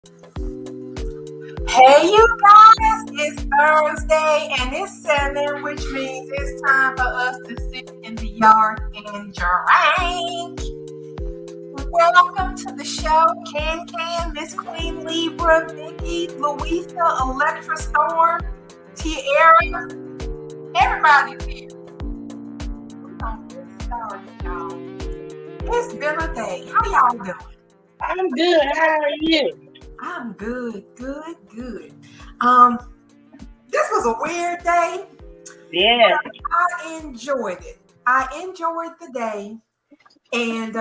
Hey, you guys, it's Thursday and it's 7, which means it's time for us to sit in the yard and drink. Welcome to the show, Can, Miss Queen, Libra, Vicky, Louisa, Electra Storm, Tierra. Everybody's here. We're going to get started, y'all. It's been a day. How y'all doing? I'm good. How are you? I'm good. This was a weird day. Yeah. I enjoyed it. I enjoyed the day. And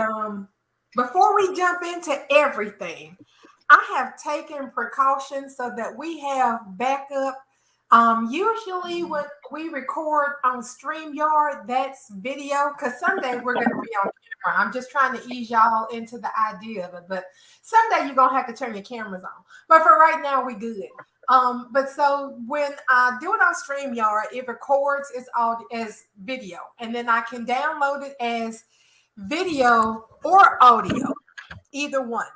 before we jump into everything, I have taken precautions so that we have backup. Usually when we record on StreamYard, that's video, because someday we're going to be on camera. I'm just trying to ease y'all into the idea of it. But someday you're going to have to turn your cameras on. But for right now, we good. But so when I do it on StreamYard, it records as video. And then I can download it as video or audio, either one.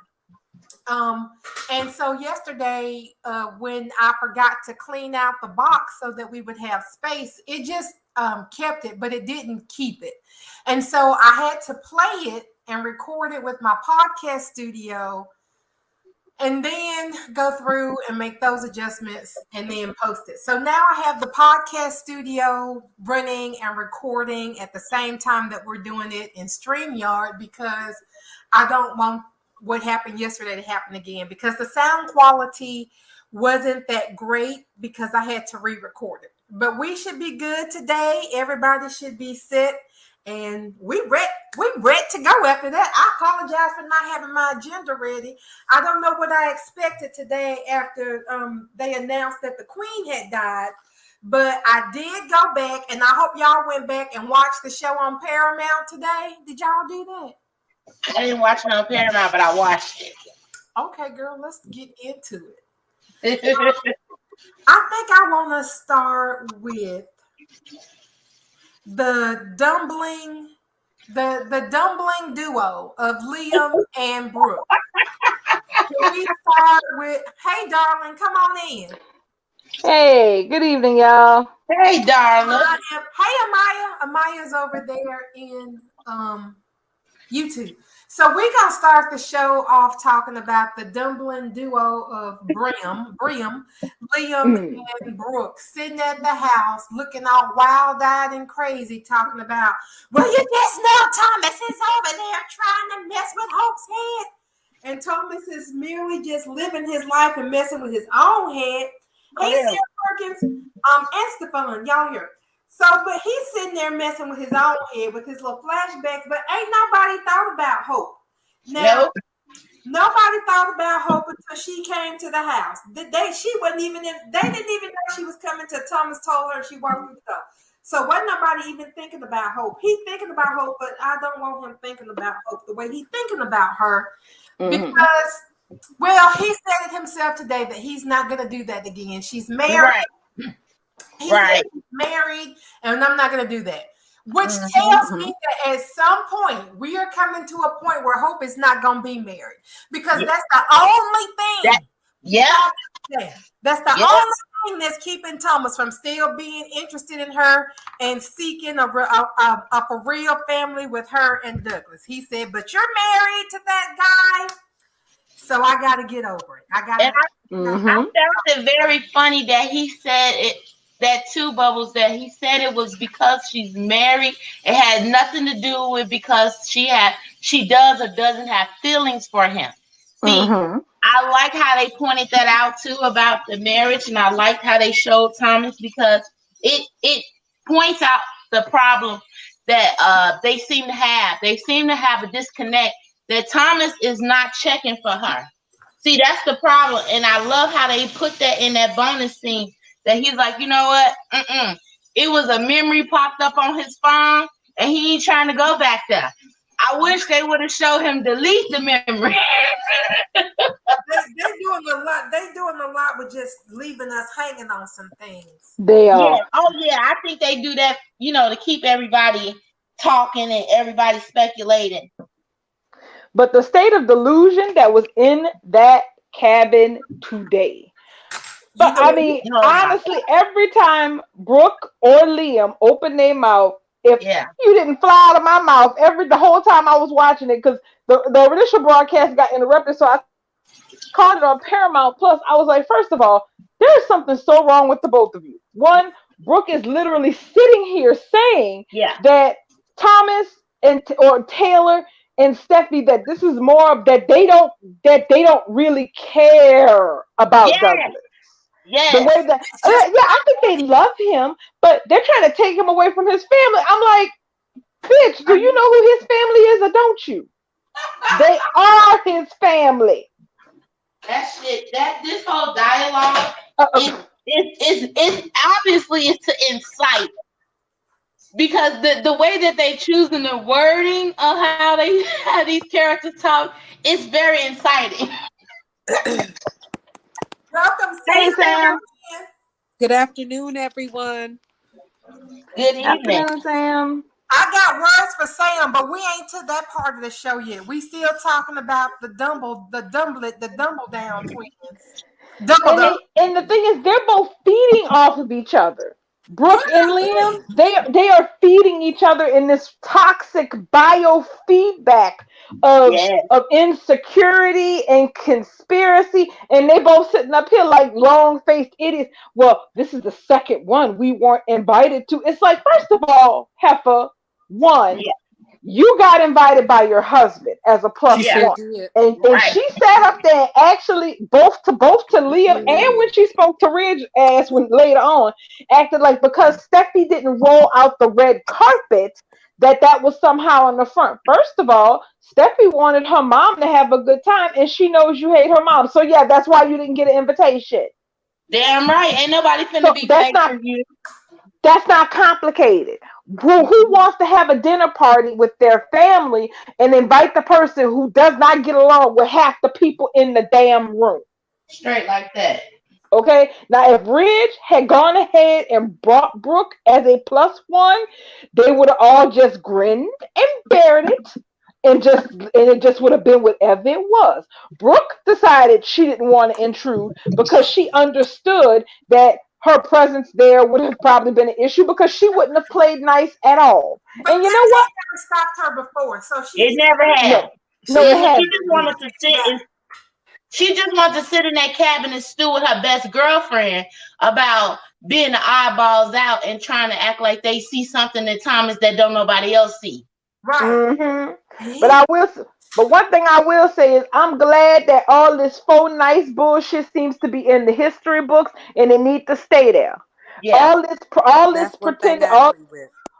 And so yesterday, when I forgot to clean out the box so that we would have space, it just kept it, but it didn't keep it. And so I had to play it and record it with my podcast studio and then go through and make those adjustments and then post it. So now I have the podcast studio running and recording at the same time that we're doing it in StreamYard, because I don't want what happened yesterday to happen again, because the sound quality wasn't that great because I had to re-record it. But we should be good today. Everybody should be set. And we ready to go after that. I apologize for not having my agenda ready. I don't know what I expected today after they announced that the Queen had died. But I did go back, and I hope y'all went back and watched the show on Paramount today. Did y'all do that? I didn't watch it on Paramount, but I watched it. Okay, girl, let's get into it. I think I want to start with the dumbling duo of Liam and Brooke. Can we start with, hey, darling, come on in. Hey, good evening, y'all. Hey, darling. Hey, Amaya. Amaya's over there in YouTube. So we're going to start the show off talking about the dumbling duo of Liam, and Brooke, sitting at the house looking all wild-eyed and crazy, talking about, well, you just know Thomas is over there trying to mess with Hope's head. And Thomas is merely just living his life and messing with his own head. Hey, Sarah Perkins, and Stefan, y'all here. So, but he's sitting there messing with his own head with his little flashbacks, but ain't nobody thought about Hope. Now, nobody thought about Hope until she came to the house. She wasn't even in, they didn't even know she was coming till Thomas told her she wanted to go. So wasn't nobody even thinking about Hope. He's thinking about Hope, but I don't want him thinking about Hope the way he's thinking about her. Because, well, he said it himself today that he's not going to do that again. She's married. Right. He's married, and I'm not going to do that. Which tells me that at some point we are coming to a point where Hope is not going to be married, because that's the only thing. That's the only thing that's keeping Thomas from still being interested in her and seeking a for real family with her and Douglas. He said, "But you're married to that guy, so I got to get over it. I found it very funny that he said it. That two bubbles that he said it was because she's married. It had nothing to do with because she does or doesn't have feelings for him. See, I like how they pointed that out too about the marriage, and I liked how they showed Thomas, because it points out the problem that they seem to have. They seem to have a disconnect that Thomas is not checking for her. See, that's the problem, and I love how they put that in that bonus scene. That he's like, you know what? It was a memory popped up on his phone, and he ain't trying to go back there. I wish they would have showed him delete the memory. They're doing a lot. They're doing a lot with just leaving us hanging on some things. They are. Yeah. Oh yeah, I think they do that, to keep everybody talking and everybody speculating. But the state of delusion that was in that cabin today. But I mean, honestly, every time Brooke or Liam open their mouth, if you didn't fly out of my mouth the whole time I was watching it, because the initial broadcast got interrupted, so I caught it on Paramount Plus. I was like, first of all, there's something so wrong with the both of you. One, Brooke is literally sitting here saying that Thomas or Taylor and Steffi, that this is more of that they don't really care about Douglas. Yes. The way that I think they love him, but they're trying to take him away from his family. I'm like, bitch, do you know who his family is or don't you? They are his family. That shit, this whole dialogue is obviously it's to incite, because the way that they choosing the wording of how these characters talk is very inciting. Welcome, Sam. Good afternoon, everyone. Good evening, afternoon, Sam. I got words for Sam, but we ain't to that part of the show yet. We still talking about the Dumbledown twins. And the thing is, they're both feeding off of each other. Brooke and Liam, they are feeding each other in this toxic biofeedback of insecurity and conspiracy, and they both sitting up here like long-faced idiots. Well, this is the second one we weren't invited to. It's like, first of all, Heifer, one, you got invited by your husband as a plus one. And she sat up there and actually both to Liam and when she spoke to Ridge ass when later on, acted like because Steffi didn't roll out the red carpet, that was somehow in the front. First of all, Steffi wanted her mom to have a good time, and she knows you hate her mom. So yeah, that's why you didn't get an invitation. Damn right. Ain't nobody finna be fake for you. That's not complicated. Who wants to have a dinner party with their family and invite the person who does not get along with half the people in the damn room? Straight like that. Okay, now if Ridge had gone ahead and brought Brooke as a plus one, they would have all just grinned and bared it, and it just would have been whatever it was. Brooke decided she didn't want to intrude because she understood that her presence there would have probably been an issue because she wouldn't have played nice at all. But and you know what? Never stopped her before, so it never had. No, it had. She just wanted to sit. She just wanted to sit in that cabin and stew with her best girlfriend about being the eyeballs out and trying to act like they see something in Thomas that don't nobody else see. Right. Mm-hmm. But one thing I will say is I'm glad that all this faux nice bullshit seems to be in the history books, and it needs to stay there. Yeah. All this pretending,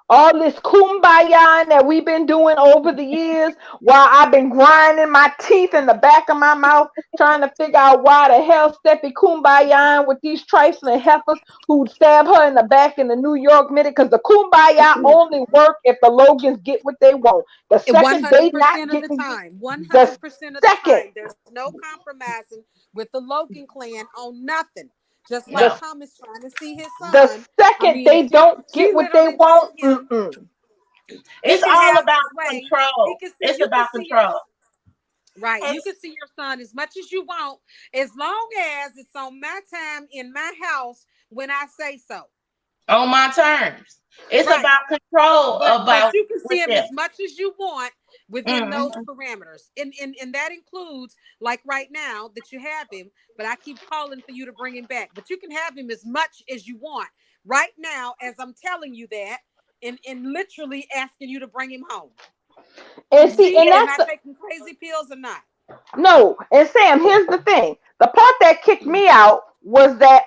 all this kumbaya that we've been doing over the years, while I've been grinding my teeth in the back of my mouth trying to figure out why the hell Steffi kumbaya with these trifling heifers who'd stab her in the back in the New York minute, because the kumbaya only work if the Logans get what they want. The second 100% they not of getting the time, 100% of the time, there's no compromising with the Logan clan on nothing. Just like Thomas trying to see his son. The second they don't get what they want, it's all about control. It's about control. Right. You can see your son as much as you want, as long as it's on my time in my house when I say so. On my terms. It's about control. But you can see him as much as you want within those parameters. And that includes, like right now that you have him, but I keep calling for you to bring him back. But you can have him as much as you want right now, as I'm telling you that, and literally asking you to bring him home. And see, and am I taking crazy pills or not? No. And Sam, here's the thing. The part that kicked me out was that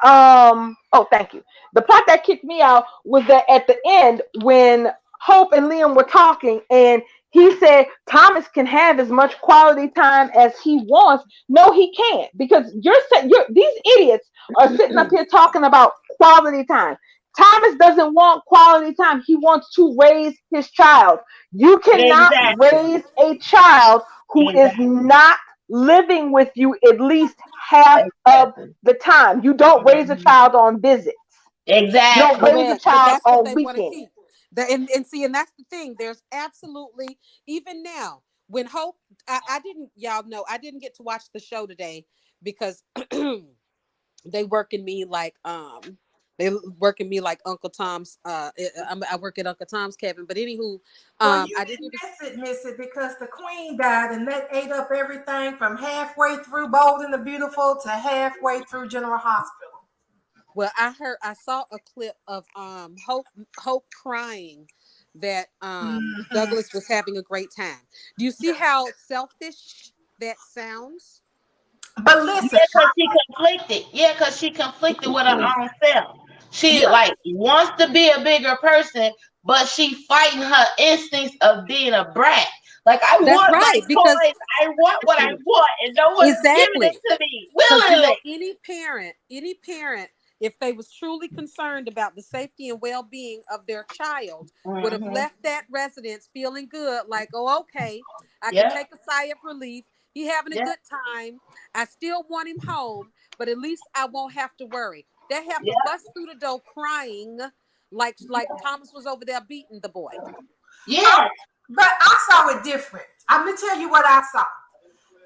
thank you. The part that kicked me out was that at the end when Hope and Liam were talking and he said Thomas can have as much quality time as he wants. No, he can't, because these idiots are sitting up here talking about quality time. Thomas doesn't want quality time. He wants to raise his child. You cannot raise a child who is not living with you at least half of the time. You don't raise a child on visits. Exactly. You don't raise a child on weekends. And that's the thing. There's absolutely, even now, when Hope, I didn't get to watch the show today, because they working me like they working me like Uncle Tom's. I work at Uncle Tom's cabin. But anywho, Well, you I didn't didn't even. miss it because the queen died, and that ate up everything from halfway through Bold and the Beautiful to halfway through General Hospital. Well, I saw a clip of Hope crying that Douglas was having a great time. Do you see how selfish that sounds? But listen, Yeah, because she conflicted. Yeah, because she conflicted with her own self. She yeah, like wants to be a bigger person, but she fighting her instincts of being a brat. Like I That's want my right, because toys, I want what I want, and no one is giving it exactly. to me Because willingly. any parent, if they was truly concerned about the safety and well-being of their child, would have Mm-hmm. left that residence feeling good, like, oh, okay, I can Yep. take a sigh of relief. He having a Yep. good time. I still want him home, but at least I won't have to worry. They have to Yep. bust through the door crying, like Thomas was over there beating the boy. Yes. but I saw it different. I'm gonna tell you what I saw.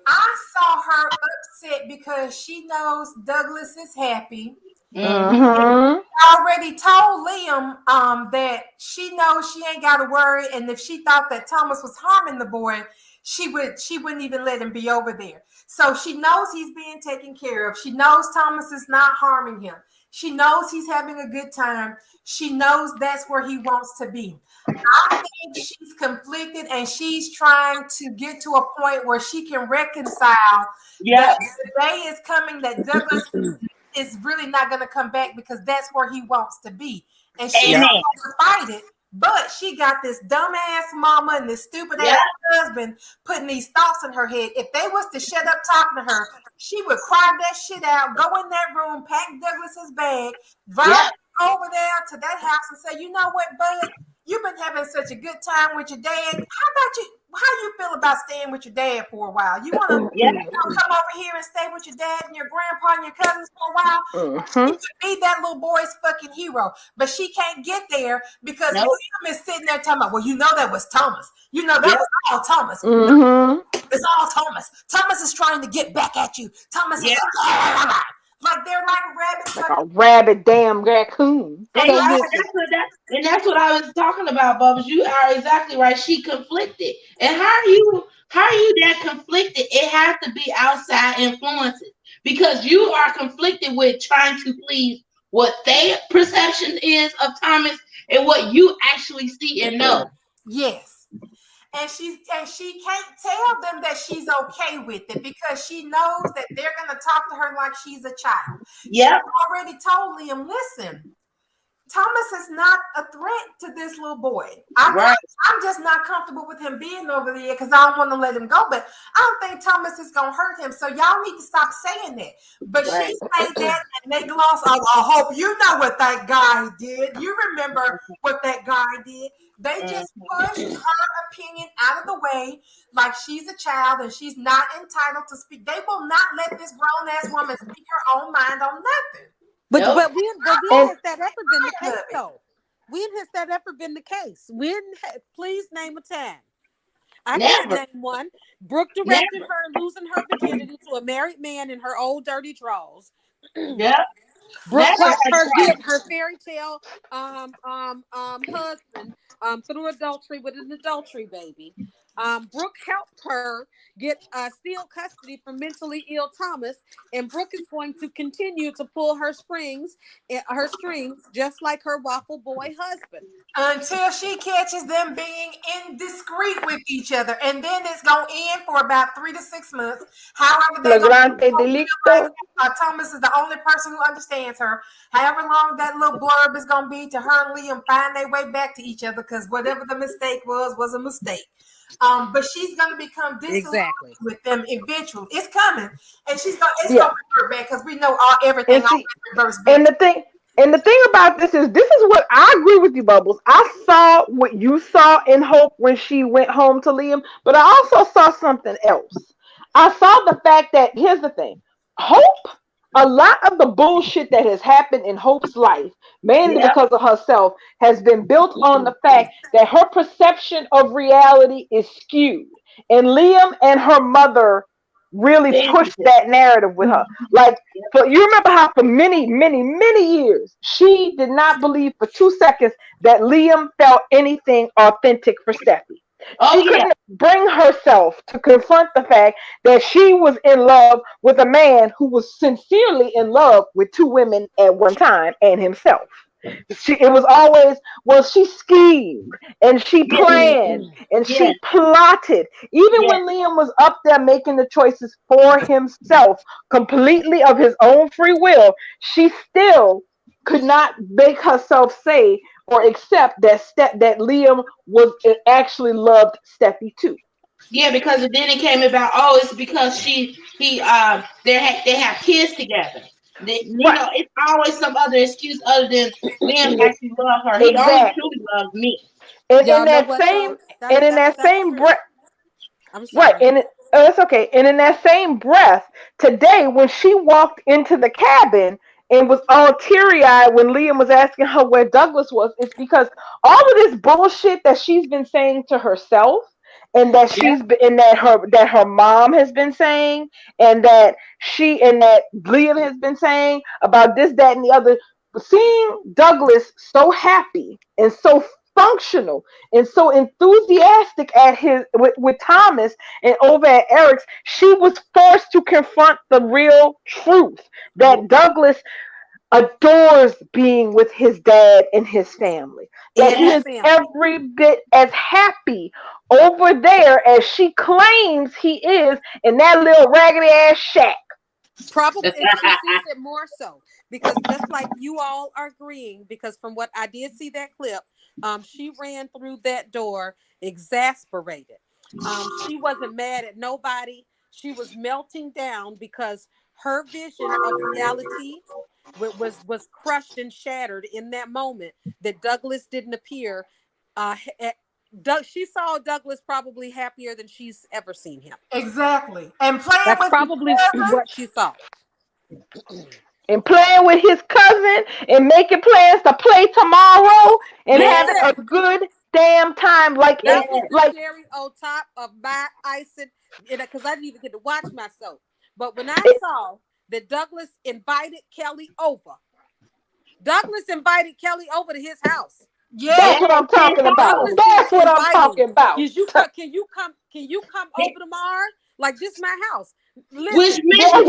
I saw her upset because she knows Douglas is happy. Mm-hmm. Mm-hmm. Already told Liam that she knows she ain't got to worry, and if she thought that Thomas was harming the boy, she wouldn't even let him be over there. So she knows he's being taken care of. She knows Thomas is not harming him. She knows he's having a good time. She knows that's where he wants to be. I think she's conflicted and she's trying to get to a point where she can reconcile that Yep. the day is coming that Douglas is really not going to come back because that's where he wants to be. And she's Amen. supposed to fight it, but she got this dumbass mama and this stupid Yep. ass husband putting these thoughts in her head. If they was to shut up talking to her, she would cry that shit out, go in that room, pack Douglas's bag, drive Yep. over there to that house and say, you know what, bud? You've been having such a good time with your dad. How about you? How you feel about staying with your dad for a while? You want to Yep. come over here and stay with your dad and your grandpa and your cousins for a while? She Mm-hmm. could be that little boy's fucking hero, but she can't get there because Nope. Liam is sitting there talking about, well, you know that was Thomas. You know that Yep. was all Thomas. No, Mm-hmm. it's all Thomas. Thomas is trying to get back at you. Thomas is Yep. like they're like rabbits. Like a rabid damn raccoon. And So Okay. listen, that's what I was talking about, Bubbles. You are exactly right. She conflicted. And how are you that conflicted? It has to be outside influences. Because you are conflicted with trying to please what their perception is of Thomas and what you actually see and know. Yes. And she can't tell them that she's okay with it because she knows that they're gonna talk to her like she's a child. She Yep. already told Liam, listen, Thomas is not a threat to this little boy. Right. I'm just not comfortable with him being over there because I don't want to let him go. But I don't think Thomas is gonna hurt him. So y'all need to stop saying that. But she Right. made that and they gloss. I hope you know what that guy did. You remember what that guy did. They just pushed her opinion out of the way like she's a child and she's not entitled to speak. They will not let this grown ass woman speak her own mind on nothing. but Nope. when has that ever been the I love case it. though? When has that ever been the case? Please name a time. I can't Never. name one. Brooke directed Never. her losing her virginity to a married man in her old dirty drawers. Yep. Brooke Never helped had her Christ. get her fairy tale husband through adultery with an adultery baby. Brooke helped her get steal custody from mentally ill Thomas, and Brooke is going to continue to pull her strings, just like her waffle boy husband. Until she catches them being indiscreet with each other. And then it's going to end for about 3 to 6 months. However, they're going Flagrante to realize delicto. Thomas is the only person who understands her. However long that little blurb is going to be to her and Liam find their way back to each other because whatever the mistake was a mistake. But she's gonna become disillusioned Exactly. with them eventually. It's coming, and it's Yeah. gonna revert back because we know everything And see, reverts back. and the thing about this is what I agree with you, Bubbles. I saw what you saw in Hope when she went home to Liam, but I also saw something else. I saw the fact that here's the thing. Hope, a lot of the bullshit that has happened in Hope's life, mainly Yep. because of herself, has been built on the fact that her perception of reality is skewed. And Liam and her mother really pushed that narrative with her. Like, you remember how for many, many, many years, she did not believe for 2 seconds that Liam felt anything authentic for Steffi. She couldn't bring herself to confront the fact that she was in love with a man who was sincerely in love with two women at one time and himself. It was always, well, she schemed and she planned and she plotted. Even when Liam was up there making the choices for himself, completely of his own free will, she still could not make herself say or accept that Liam was actually loved Steffi too. Yeah, because then it came about. Oh, it's because they have kids together. It's always some other excuse other than Liam actually love her. He only truly loves me. And in that same, and in that same breath, I'm sorry. right? And it's okay. And in that same breath, today when she walked into the cabin and was all teary-eyed when Liam was asking her where Douglas was, it's because all of this bullshit that she's been saying to herself, and that that her mom has been saying, and that Liam has been saying about this, that, and the other. Seeing Douglas so happy and so functional and so enthusiastic at with Thomas and over at Eric's, she was forced to confront the real truth that Douglas adores being with his dad and his family. That he is every bit as happy over there as she claims he is in that little raggedy ass shack. Probably, and she sees it more so because just like you all are agreeing, because from what I did see that clip, she ran through that door exasperated. She wasn't mad at nobody. She was melting down because her vision of reality was crushed and shattered in that moment that Douglas didn't appear. She saw Douglas probably happier than she's ever seen him. Exactly. And playing That's with probably what she saw. And playing with his cousin and making plans to play tomorrow and having a good damn time. Like that was the cherry on top of my icing, because I didn't even get to watch myself. But when I saw that Douglas invited Kelly over to his house. Yeah, that's what I'm talking about. That's what I'm talking about. Can you come over tomorrow? Like, this my house. Listen, which also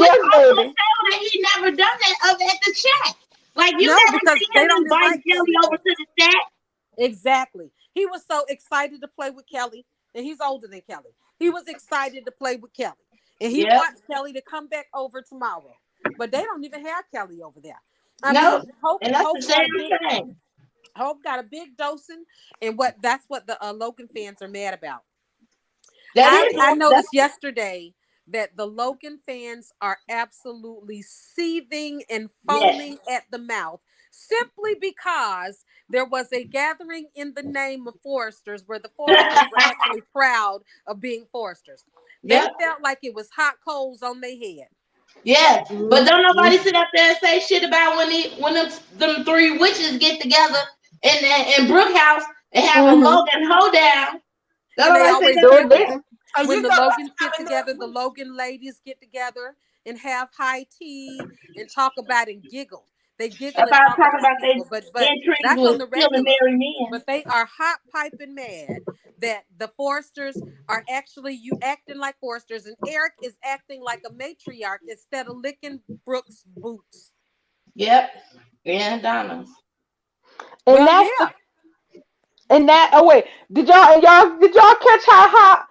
that he never done that at the shack. Like, you never because they don't invite Kelly over to the shack. Exactly. He was so excited to play with Kelly, and he's older than Kelly. He was excited to play with Kelly, and he wants Kelly to come back over tomorrow. But they don't even have Kelly over there. Hope got a big dosing, and that's what the Logan fans are mad about. I noticed yesterday that the Logan fans are absolutely seething and foaming at the mouth simply because there was a gathering in the name of Foresters where the Foresters were actually proud of being Foresters. They felt like it was hot coals on their head. Yeah, but don't nobody sit up there and say shit about when them three witches get together in Brooke house and have a Logan hoedown. When the Logans get together, the Logan ladies get together and have high tea and talk about and giggle. They giggle and talk about people, but that's on the regular. But they are hot piping mad that the Foresters are actually acting like Foresters, and Eric is acting like a matriarch instead of licking Brooke's boots. Yep, and Donna's. And did y'all catch how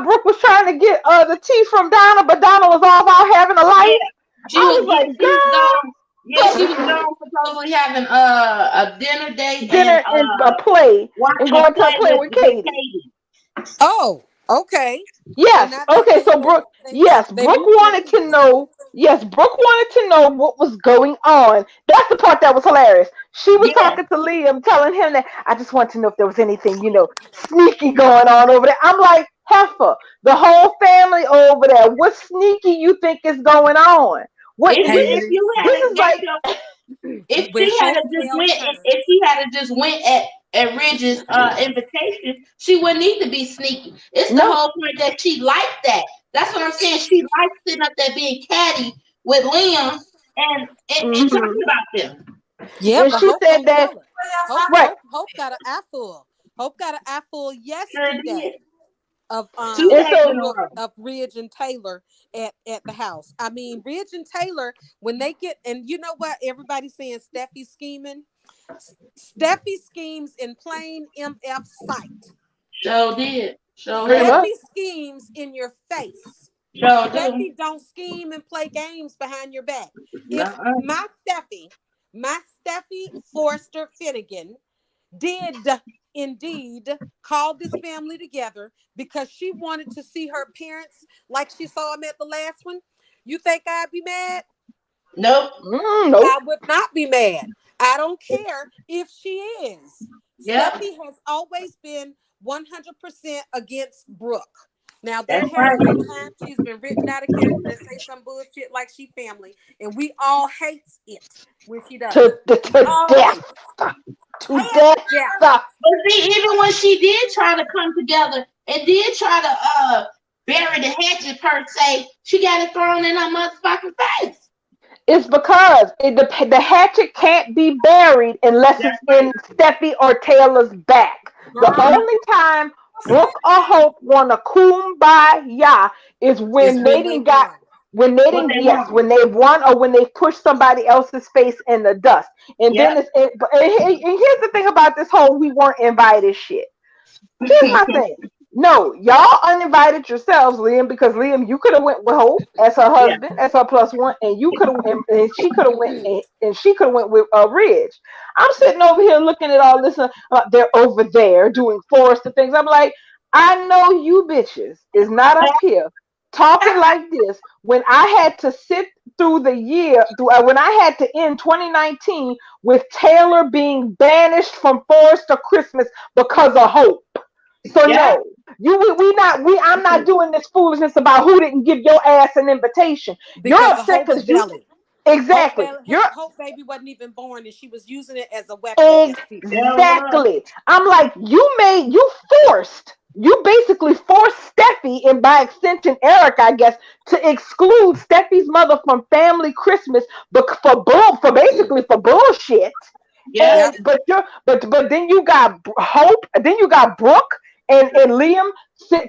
Brooke was trying to get the tea from Donna, but Donna was all out having a life? She was like, she was gone supposedly having a dinner date and a play and going to a play with Katie. Oh, okay. Yes. Okay. So Brooke wanted to know. Yes, Brooke wanted to know what was going on. That's the part that was hilarious. She was talking to Liam, telling him that I just want to know if there was anything, sneaky going on over there. I'm like, heifer, the whole family over there. What sneaky you think is going on? If she had just went at Ridge's invitation, she wouldn't need to be sneaky. It's the whole point that she liked that. That's what I'm saying. She likes sitting up there being catty with Liam and talking about them. Yeah, And but she Hope said don't that tell her. Hope, right. Hope got an eyeful. Hope got an eyeful Sure yesterday did. of 2 And days in a so Brooke, row. of Ridge and Taylor at the house. I mean, Ridge and Taylor, when they get, and you know what, everybody's saying Steffi scheming. Steffi schemes in plain MF sight. Sure did. Sure pretty have. much. Steffi schemes in your face. Sure do. Steffi don't scheme and play games behind your back. If Uh-uh. my Steffi Forster Finnegan did indeed call this family together because she wanted to see her parents like she saw them at the last one, you think I'd be mad? Nope. Nope. I would not be mad. I don't care if she is. Yep. Steffi has always been 100% against Brooke. Now, there That's has right. been times she's been written out of character and say some bullshit like she family, and we all hate it when she does it. We To all hate death. To it. death. Yeah. But see, even when she did try to come together and did try to bury the hatchet per se, she got it thrown in her motherfucking face. It's because the hatchet can't be buried unless That's it's in Steffi or Taylor's back. The Girl, only time Brooke or Hope want to kumbaya is it's when they when they didn't got won. what they yes, want. when they've won or when they've pushed somebody else's face in the dust. And then Yep. and here's the thing about this whole we weren't invited shit. Here's my thing. No, y'all uninvited yourselves, Liam, because Liam, you could have went with Hope as her Yeah. husband, as her plus one, and you could have, and she could have went, and she could have went with Ridge. I'm sitting over here looking at all this. They're over there doing Forrester things. I'm like, I know you bitches is not up here talking like this when I had to sit through the year, when I had to end 2019 with Taylor being banished from Forrester Christmas because of Hope. So Yeah. no, I'm not doing this foolishness about who didn't give your ass an invitation. You're Because of upset Hope's because you belly. exactly. You're Hope baby wasn't even born, and she was using it as a weapon against people. Yeah, it was. exactly. I'm like, you basically forced Steffi and by extension Eric, I guess, to exclude Steffi's mother from family Christmas, for basically for bullshit. Yeah. And Yep. but then you got Hope, then you got Brooke and Liam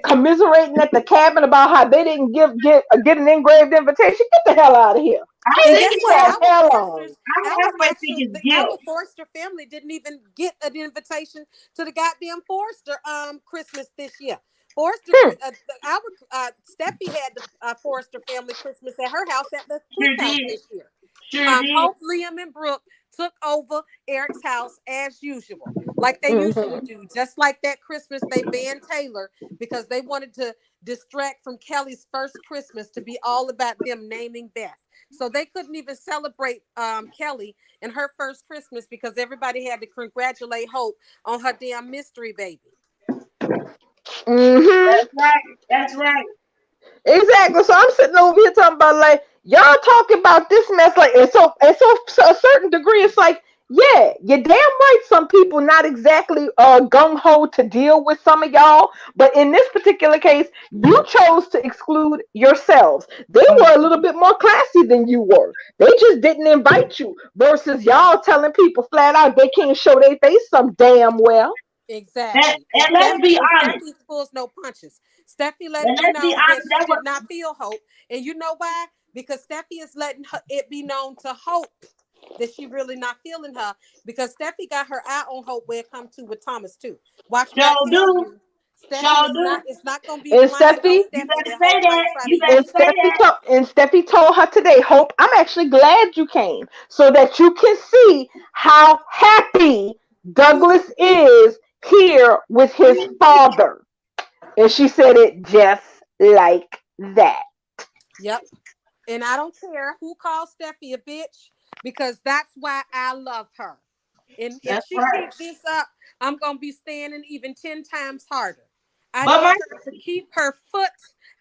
commiserating at the cabin about how they didn't get an engraved invitation. Get the hell out of here. I And think guess Leave it's me what? the that. hell on. That's what I think it's Our guilt. Forster family didn't even get an invitation to the goddamn Forster Christmas this year. Forster, Hmm. our Steffi had the Forster family Christmas at her house at the Cliff Sure House did. this year. Sure did. Hope, Liam, and Brooke took over Eric's house as usual, like they Mm-hmm. usually do. Just like that Christmas, they banned Taylor because they wanted to distract from Kelly's first Christmas to be all about them naming Beth. So they couldn't even celebrate Kelly and her first Christmas because everybody had to congratulate Hope on her damn mystery baby. Mm-hmm. That's right. That's right. Exactly. So I'm sitting over here talking about like y'all talking about this mess like so a certain degree it's like yeah, you're damn right. Some people not exactly gung ho to deal with some of y'all, but in this particular case, you chose to exclude yourselves. They were a little bit more classy than you were. They just didn't invite you. Versus y'all telling people flat out they can't show their face some damn well. Exactly. And let's be honest. Steffi pulls no punches. Steffi And letting you let's be know that honest. she That was did not feel Hope. And you know why? Because Steffi is letting it be known to Hope that she really not feeling her. Because Steffi got her eye on Hope where it comes to with Thomas too. Watch what show I tell do. you. Steffi Show is do. not, it's not gonna be And blind on Steffi, You Steffi better that say Hope that. might try to You better use her. say that. And Steffi told her today, Hope, I'm actually glad you came so that you can see how happy Douglas is here with his father. And she said it just like that. Yep. And I don't care who calls Steffi a bitch because that's why I love her. And if That's she right. keep this up, I'm gonna be standing even 10 times harder. I But need my her to keep her foot.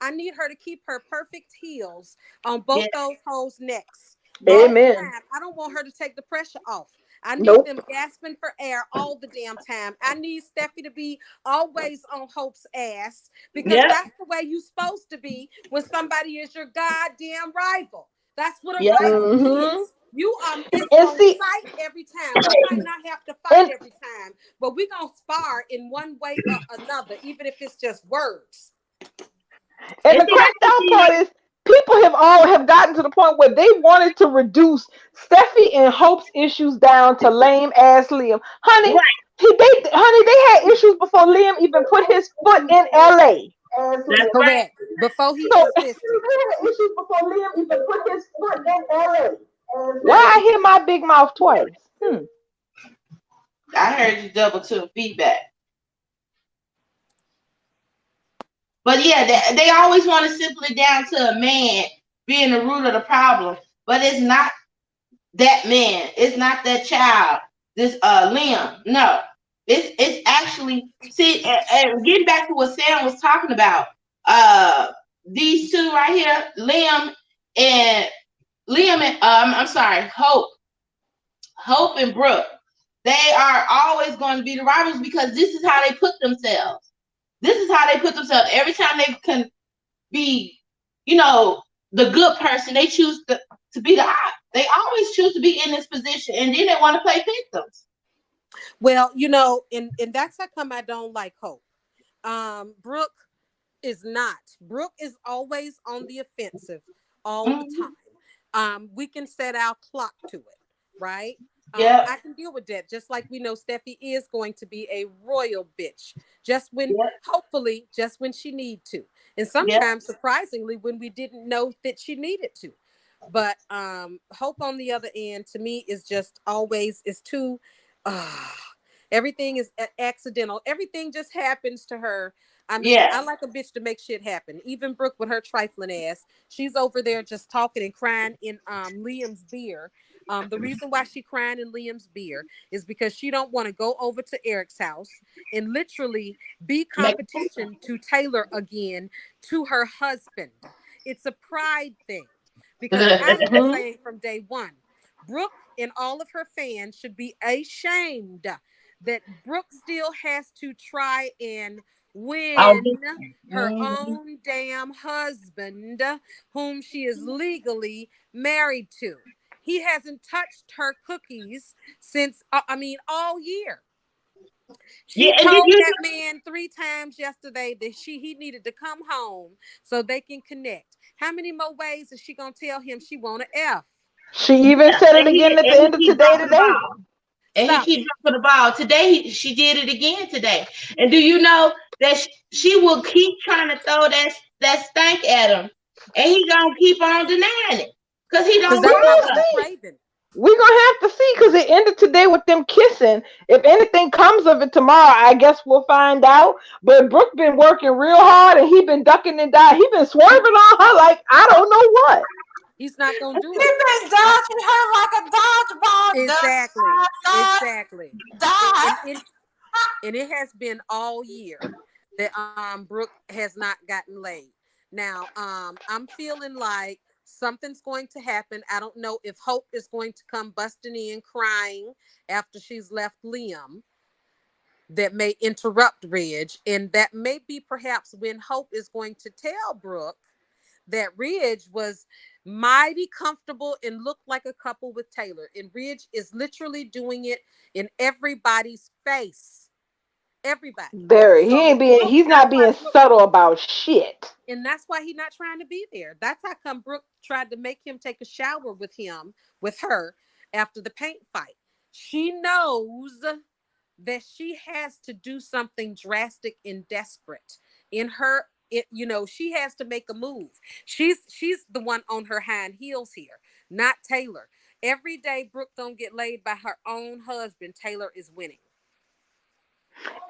I need her to keep her perfect heels on both yeah, those hoes' necks the whole Amen. time. I don't want her to take the pressure off. I need Nope. them gasping for air all the damn time. I need Steffi to be always on Hope's ass because Yep. that's the way you're supposed to be when somebody is your goddamn rival. That's what a Yep. rival Mm-hmm. is. You it's And on see, sight every time. We might not have to fight and every time, but we gonna spar in one way or another, even if it's just words. And And the see, that's cracked the out part thing. is people have gotten to the point where they wanted to reduce Steffi and Hope's issues down to lame ass Liam. Honey, Right. they had issues before Liam even put his foot in LA. As That's Liam. right. Correct. Before he So they existed. had issues before Liam even put his foot in LA. Why I hear my big mouth twice? I heard you double to feedback. But yeah, they always want to simple it down to a man being the root of the problem. But it's not that man. It's not that child. This Liam. No. It's actually see and getting back to what Sam was talking about. These two right here, and I'm sorry, Hope and Brooke. They are always going to be the rivals because this is how they put themselves. This is how they put themselves. Every time they can be, the good person, they choose to be the op. They always choose to be in this position, and then they want to play victims. Well, and that's how come I don't like Hope. Brooke is not. Brooke is always on the offensive all the Mm-hmm. time. We can set our clock to it, right? Yep. I can deal with that. Just like we know Steffi is going to be a royal bitch. Yep. Hopefully, just when she need to. And Yep. sometimes, surprisingly, when we didn't know that she needed to. But Hope on the other end, to me, is just always is too. Uh, Everything is accidental. Everything just happens to her. I mean, I Yes. like a bitch to make shit happen. Even Brooke with her trifling ass, she's over there just talking and crying in Liam's beer. The reason why she crying in Liam's beer is because she don't want to go over to Eric's house and literally be Make. competition to Taylor again to her husband. It's a pride thing because I've been Mm-hmm. saying from day one, Brooke and all of her fans should be ashamed that Brooke still has to try and I'll win do. her Mm-hmm. own damn husband, whom she is legally married to. He hasn't touched her cookies since, all year. She Yeah, and then told you. that man 3 times yesterday that he needed to come home so they can connect. How many more ways is she gonna tell him she want an F? She even Yeah, said it again at the and end of he keep today dropping the today. ball. And he Stop keep it. dropping the ball. Today, she did it again today. And do you know that she will keep trying to throw that stank at him, and he gonna keep on denying it because he Because don't We that's love not gonna what her. he's see. craving. We're gonna have to see because it ended today with them kissing. If anything comes of it tomorrow, I guess we'll find out. But Brooke been working real hard and he been ducking and diving. He been swerving on her like I don't know what. He's not gonna do You've it. been Uh, dodging her like a dodgeball. Dodge, exactly. dodge, Exactly. And, dodge. and, and, and it has been all year that Brooke has not gotten laid. Now, I'm feeling like something's going to happen. I don't know if Hope is going to come busting in crying after she's left Liam. That may interrupt Ridge, and that may be perhaps when Hope is going to tell Brooke that Ridge was mighty comfortable and looked like a couple with Taylor. And Ridge is literally doing it in everybody's face. Everybody. Very. So Brooke, He's that's not why being Brooke, subtle about shit. and that's why he's not trying to be there. That's how come Brooke tried to make him take a shower with her after the paint fight. She knows that she has to do something drastic and desperate in her she has to make a move. She's the one on her hind heels here, not Taylor. Every day Brooke don't get laid by her own husband, Taylor is winning.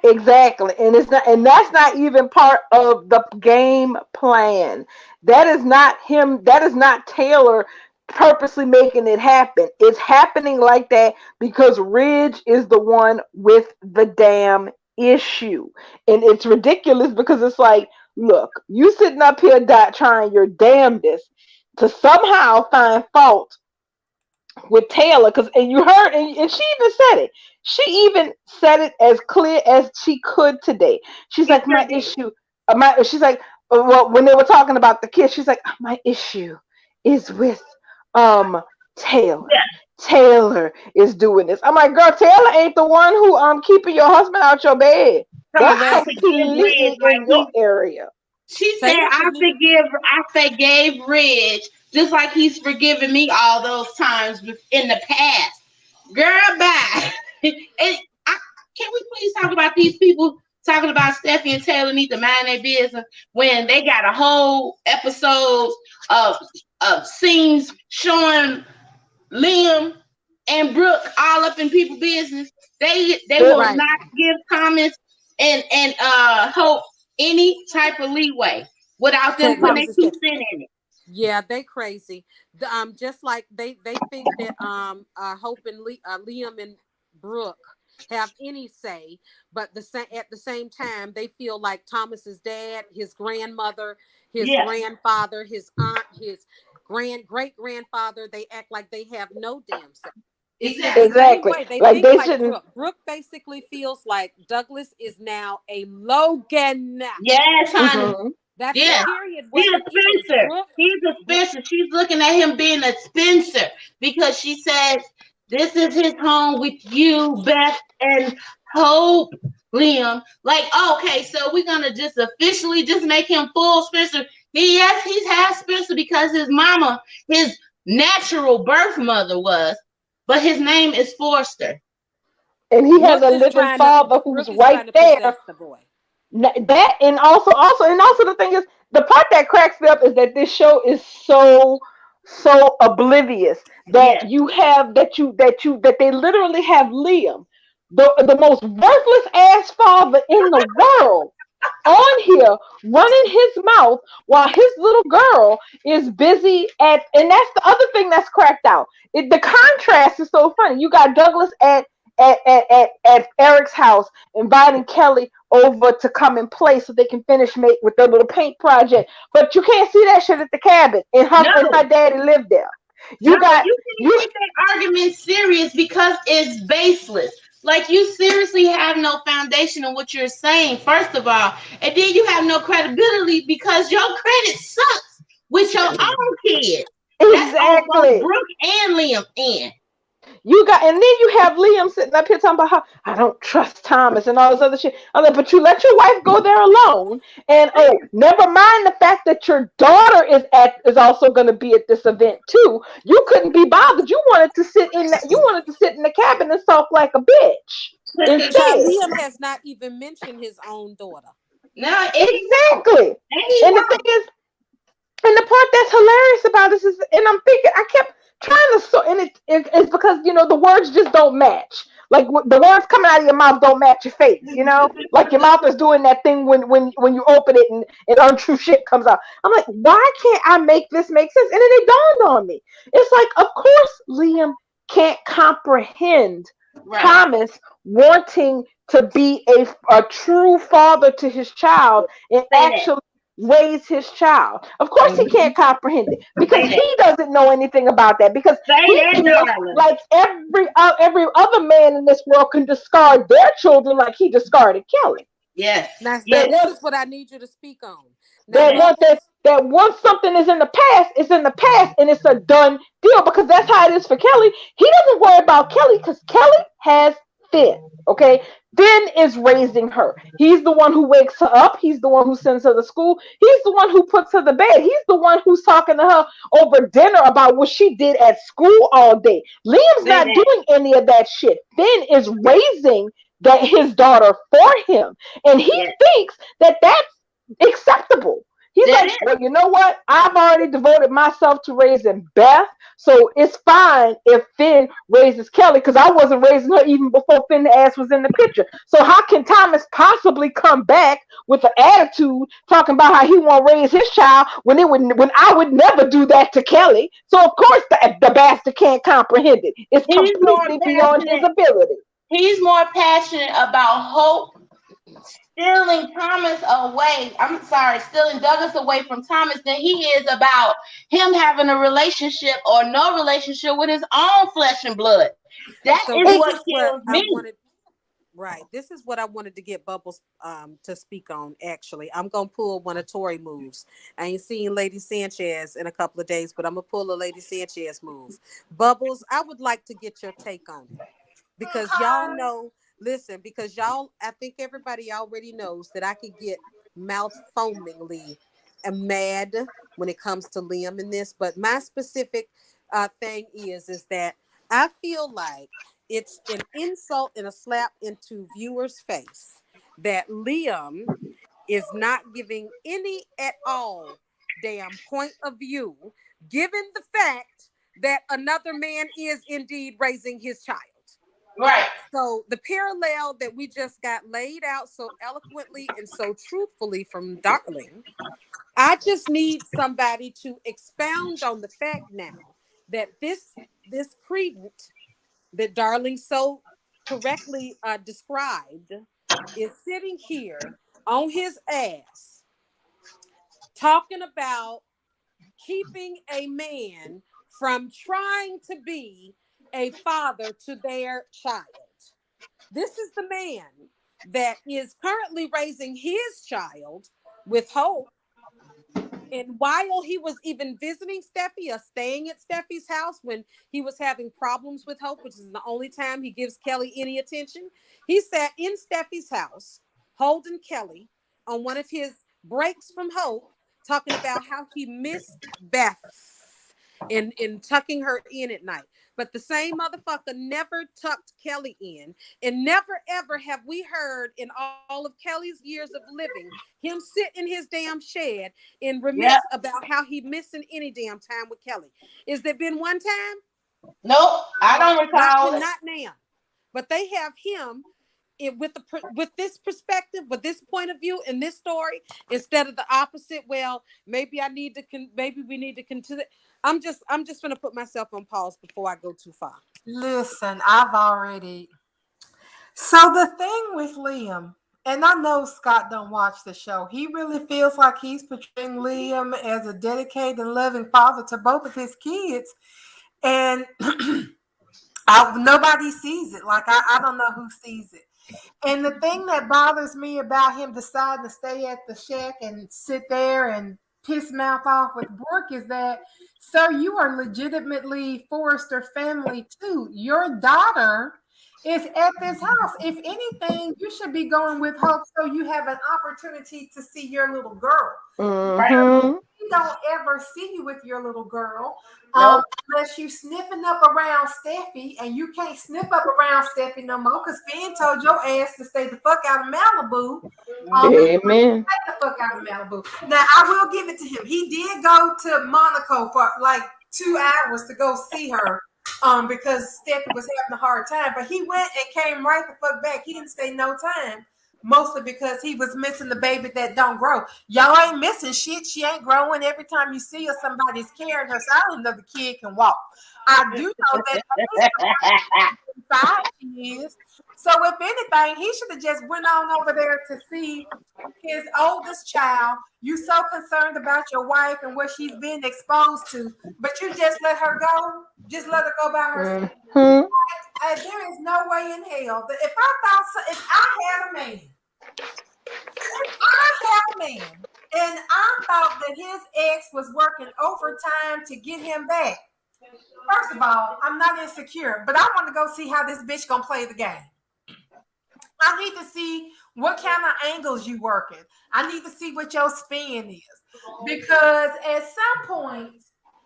Exactly. And it's not, and that's not even part of the game plan. That is not him, that is not Taylor purposely making it happen. It's happening like that because Ridge is the one with the damn issue. And it's ridiculous because it's like, look, you sitting up here trying your damnedest to somehow find fault with Taylor, and you heard, and she even said it. She even said it as clear as she could today. She's like, my issue, she's like, well, when they were talking about the kids, she's like, my issue is with Taylor. Yeah. Taylor is doing this. I'm like, girl, Taylor ain't the one who keeping your husband out your bed. That's completely in his area. She said, I forgave Reg just like he's forgiven me all those times in the past. Girl, bye. Can we please talk about these people talking about Steffi and Taylor need to mind their business when they got a whole episode of scenes showing Liam and Brooke all up in people's business. They will not give comments and Hope any type of leeway without them putting their 2 cents in it. Yeah, they crazy. Just like they think that Hope and Liam and Brooke have any say, but at the same time they feel like Thomas's dad, his grandmother, his grandfather, his aunt, his great grandfather, they act like they have no damn say. Exactly. They like think they shouldn't. Brooke basically feels like Douglas is now a Logan. Yes, honey. Mm-hmm. That's period. He's a Spencer. He's a Spencer. She's looking at him being a Spencer because she says this is his home with you, Beth and Hope, Liam. Like, okay, so we're gonna just officially just make him full Spencer. He's half Spencer because his mama, his natural birth mother was, but his name is Forster. And he has a living father who's right there. The boy. That and also the thing is, the part that cracks me up is that this show is so oblivious that you have that they literally have Liam, the most worthless ass father in the world, on here running his mouth while his little girl is busy and that's the other thing that's cracked out. The contrast is so funny. You got Douglas at Eric's house inviting Kelly over to come and play so they can finish with their little paint project, but you can't see that shit at the cabin, and her daddy lived there. You take that argument serious because it's baseless. Like, you seriously have no foundation in what you're saying, first of all, and then you have no credibility because your credit sucks with your own kids. Exactly. That's Brooke and Liam in. And then you have Liam sitting up here talking about how I don't trust Thomas and all this other shit. I'm like, but you let your wife go there alone, and never mind the fact that your daughter is also going to be at this event too. You couldn't be bothered. You wanted to sit in the cabin and talk like a bitch. Liam has not even mentioned his own daughter. No, exactly. And the thing is, and the part that's hilarious about this is, and I'm thinking, I kept trying to and it's because the words just don't match. Like the words coming out of your mouth don't match your face. Like your mouth is doing that thing when you open it and untrue shit comes out. I'm like, why can't I make this make sense? And then it dawned on me. It's like, of course Liam can't comprehend Thomas wanting to be a true father to his child and actually raise his child. Of course he can't comprehend it because he doesn't know anything about that, because he feels like every other man in this world can discard their children like he discarded Kelly. Yes. This is what I need you to speak on. That once something is in the past, it's in the past and it's a done deal, because that's how it is for Kelly. He doesn't worry about Kelly because Kelly has Finn. Okay, Finn is raising her. He's the one who wakes her up. He's the one who sends her to school. He's the one who puts her to bed. He's the one who's talking to her over dinner about what she did at school all day. Liam's not doing any of that shit. Finn is raising his daughter for him, and he thinks that that's acceptable. He's like, well, you know what? I've already devoted myself to raising Beth, so it's fine if Finn raises Kelly, because I wasn't raising her even before Finn's ass was in the picture. So how can Thomas possibly come back with an attitude talking about how he won't raise his child when I would never do that to Kelly? So of course the bastard can't comprehend it. It's completely beyond his ability. He's more passionate about Hope stealing Thomas away. I'm sorry, stealing Douglas away from Thomas than he is about him having a relationship or no relationship with his own flesh and blood. That So is this what is what kills I me. wanted. Right. This is what I wanted to get Bubbles to speak on, actually. I'm gonna pull one of Tori moves. I ain't seen Lady Sanchez in a couple of days, but I'm gonna pull a Lady Sanchez move. Bubbles, I would like to get your take on it. Because y'all know, listen, because y'all, I think everybody already knows that I could get mouth foamingly mad when it comes to Liam in this. But my specific thing is that I feel like it's an insult and a slap into viewers' face that Liam is not giving any at all damn point of view, given the fact that another man is indeed raising his child. Right. So the parallel that we just got laid out so eloquently and so truthfully from Darling, I just need somebody to expound on the fact now that this credent that Darling so correctly described is sitting here on his ass talking about keeping a man from trying to be a father to their child. This is the man that is currently raising his child with Hope. And while he was even visiting Steffi or staying at Steffi's house when he was having problems with Hope, which is the only time he gives Kelly any attention, he sat in Steffi's house holding Kelly on one of his breaks from Hope, talking about how he missed Beth in tucking her in at night. But the same motherfucker never tucked Kelly in, and never ever have we heard in all of Kelly's years of living him sit in his damn shed and remiss Yep. about how he missing any damn time with Kelly. Is there been one time? Nope. I don't Not recall it. not now. But they have him with this perspective, with this point of view in this story, instead of the opposite. Well, maybe maybe we need to consider. I'm just gonna put myself on pause before I go too far. Listen, I've already. So the thing with Liam, and I know Scott don't watch the show. He really feels like he's portraying Liam as a dedicated and loving father to both of his kids, and nobody sees it. Like I don't know who sees it. And the thing that bothers me about him deciding to stay at the shack and sit there and piss mouth off with Brooke is that, sir, you are legitimately Forrester family too. Your daughter is at this house. If anything, you should be going with Hope so you have an opportunity to see your little girl. Mm-hmm. We don't ever see you with your little girl. Nope. Unless you sniffing up around Steffi, and you can't sniff up around Steffi no more because Finn told your ass to stay the fuck out of Malibu. Amen. Stay the fuck out of Malibu. Now I will give it to him. He did go to Monaco for like 2 hours to go see her. Because Steffi was having a hard time, but he went and came right the fuck back. He didn't stay no time. Mostly because he was missing the baby that don't grow. Y'all ain't missing shit. She ain't growing. Every time you see her, somebody's carrying her. So I don't know the kid can walk. I do know that inside she is. So if anything, he should have just went on over there to see his oldest child. You so concerned about your wife and what she's been exposed to, but you just let her go. Just let her go by herself. Mm-hmm. There is no way in hell that if I had a man, and I thought that his ex was working overtime to get him back. First of all, I'm not insecure, but I want to go see how this bitch gonna play the game. I need to see what kind of angles you working. I need to see what your spin is. Because at some point,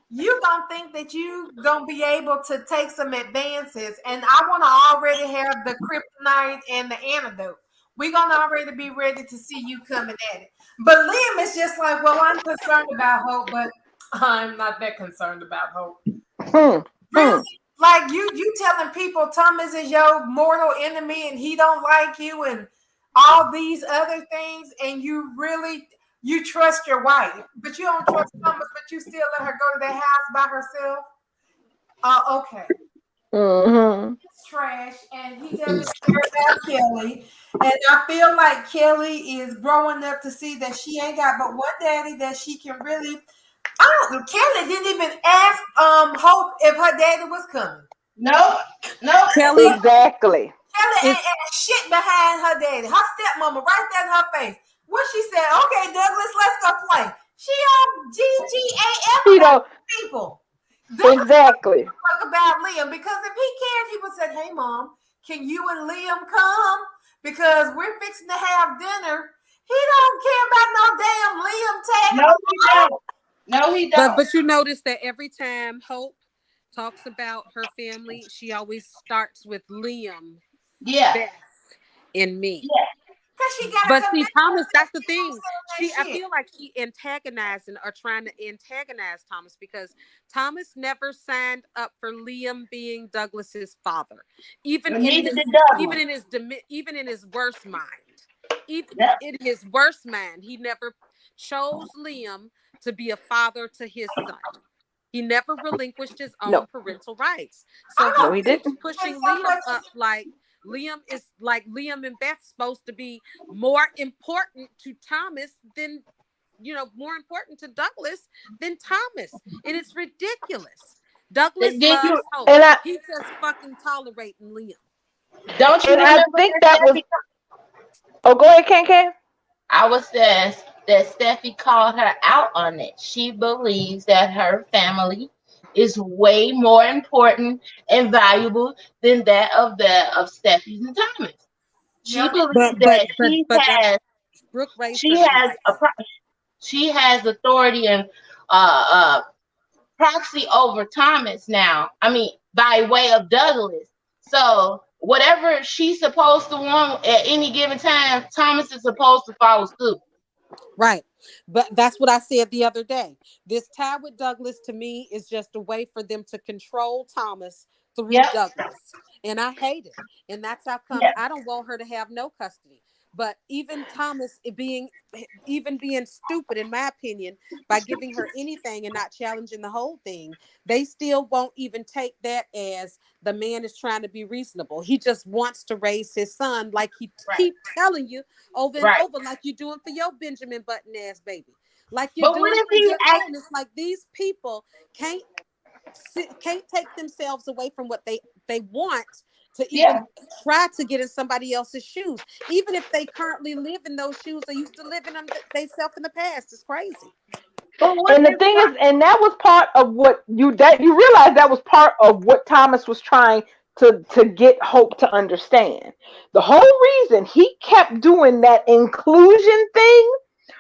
you gonna think that you gonna be able to take some advances. And I want to already have the kryptonite and the antidote. We're gonna already be ready to see you coming at it. But Liam is just like, well, I'm concerned about Hope, but I'm not that concerned about Hope. Really? Like you telling people Thomas is your mortal enemy and he don't like you and all these other things, and you trust your wife, but you don't trust Thomas, but you still let her go to that house by herself. Okay. Mm-hmm. trash and he doesn't care about Kelly. And I feel like Kelly is growing up to see that she ain't got but one daddy that she can really. I don't know. Kelly didn't even ask Hope if her daddy was coming. No, no. Kelly Exactly. Kelly is ain't shit behind her daddy. Her stepmama right there in her face. What she said, okay, Douglas, let's go play. She on GGAF You about know, people. Douglas exactly. talk about Liam because if he cared, he would have said, hey, Mom, can you and Liam come? Because we're fixing to have dinner. He don't care about no damn Liam tagging. No, he don't. No, he don't. but you notice that every time Hope talks about her family, she always starts with Liam, Yeah. Beth, and me. Yeah. Because she got But to see, convince Thomas, that's the her thing. that I shit. feel like she antagonizing or trying to antagonize Thomas because Thomas never signed up for Liam being Douglas's father, even in Neither his did Douglas. even in his worst mind. Even Yep. in his worst mind, he never chose Liam to be a father to his son. He never relinquished his own No, parental rights. I So no, don't he he think keeps didn't. pushing it's so Liam much. up like Liam and Beth supposed to be more important to Thomas than more important to Douglas than Thomas. And it's ridiculous. Douglas Did you? loves Hope. And I He's just fucking tolerating Liam. Don't you and I remember think that that was. Steffi? Oh, go ahead, Can. I was saying that Steffi called her out on it. She believes that her family is way more important and valuable than that of Steffi's and Thomas. She Yep. believes But but that but but that's Brooke raised she her has kids. she has authority and uh, uh, proxy over Thomas now. I mean, by way of Douglas. So whatever she's supposed to want at any given time, Thomas is supposed to follow suit. Right. But that's what I said the other day. This tie with Douglas to me is just a way for them to control Thomas through Yep. Douglas. And I hate it. And that's how come Yep. I don't want her to have no custody. But even Thomas being stupid, in my opinion, by giving her anything and not challenging the whole thing, they still won't even take that as the man is trying to be reasonable. He just wants to raise his son like he Right. keep telling you over and Right. over, like you're doing for your Benjamin Button ass baby, like you're But what doing if for he your act? own. It's like these people can't take themselves away from what they want to Yeah. even try to get in somebody else's shoes, even if they currently live in those shoes they used to live in them themselves in the past. It's crazy. But what And the if thing is, and that was part of what you realize that was part of what Thomas was trying to get Hope to understand. The whole reason he kept doing that inclusion thing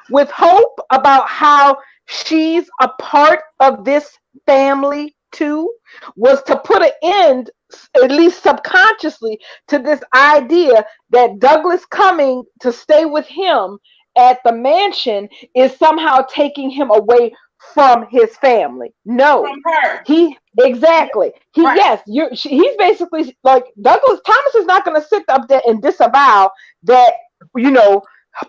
with Hope about how she's a part of this family too was to put an end, at least subconsciously, to this idea that Douglas coming to stay with him at the mansion is somehow taking him away from his family. No, from her? he exactly. Right. He's basically like Douglas. Thomas is not going to sit up there and disavow that you know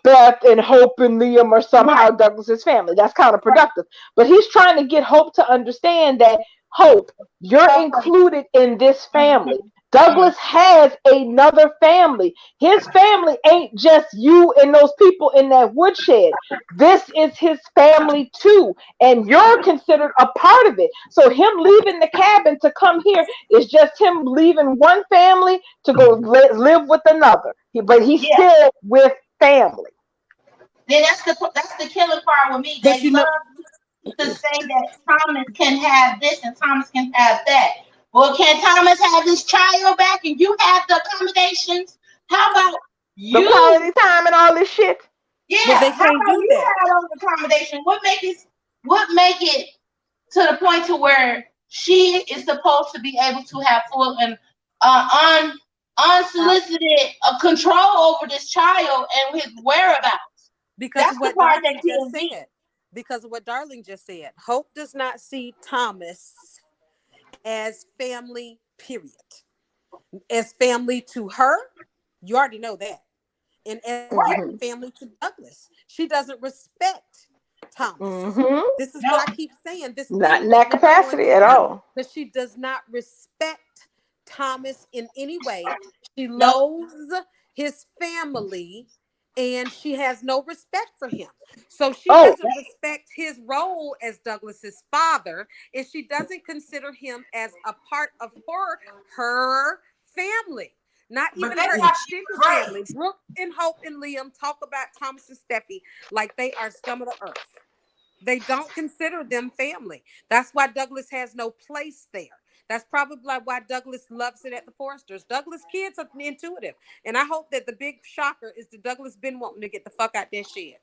Beth and Hope and Liam are somehow Right. Douglas's family. That's Right. counterproductive. But he's trying to get Hope to understand that Hope, you're Okay. included in this family. Mhm. Mhm. Douglas has another family. His family ain't just you and those people in that woodshed. This is his family too. And you're considered a part of it. So him leaving the cabin to come here is just him leaving one family to go live with another. But he's Yeah. still with family. Then that's the killing part with me. But They you know, love to say that Thomas can have this and Thomas can have that. Well, can Thomas have his child back and you have the accommodations? How about The you? quality time and all this shit. well, Yeah. they How can't about do you that have those accommodations? What make it to the point to where she is supposed to be able to have full and unsolicited control over this child and his whereabouts? because That's of the what part that Darling just kills me. said. Because of what Darling just said. Hope does not see Thomas as family, period. As family to her, you already know that. And as Right. Mm-hmm. family to Douglas. She doesn't respect Thomas. Mm-hmm. This is No. what I keep saying. This Not thing in was that never going capacity to at work all. because she does not respect Thomas in any way. She Nope. loathes his family and she has no respect for him. So she Oh, doesn't respect his role as Douglas's father, and she doesn't consider him as a part of her family. Not But even that's her how she extended was family. raised. Brooke and Hope and Liam talk about Thomas and Steffi like they are scum of the earth. They don't consider them family. That's why Douglas has no place there. That's probably why Douglas loves it at the Foresters. Douglas kids are intuitive. And I hope that the big shocker is that Douglas been wanting to get the fuck out that shit.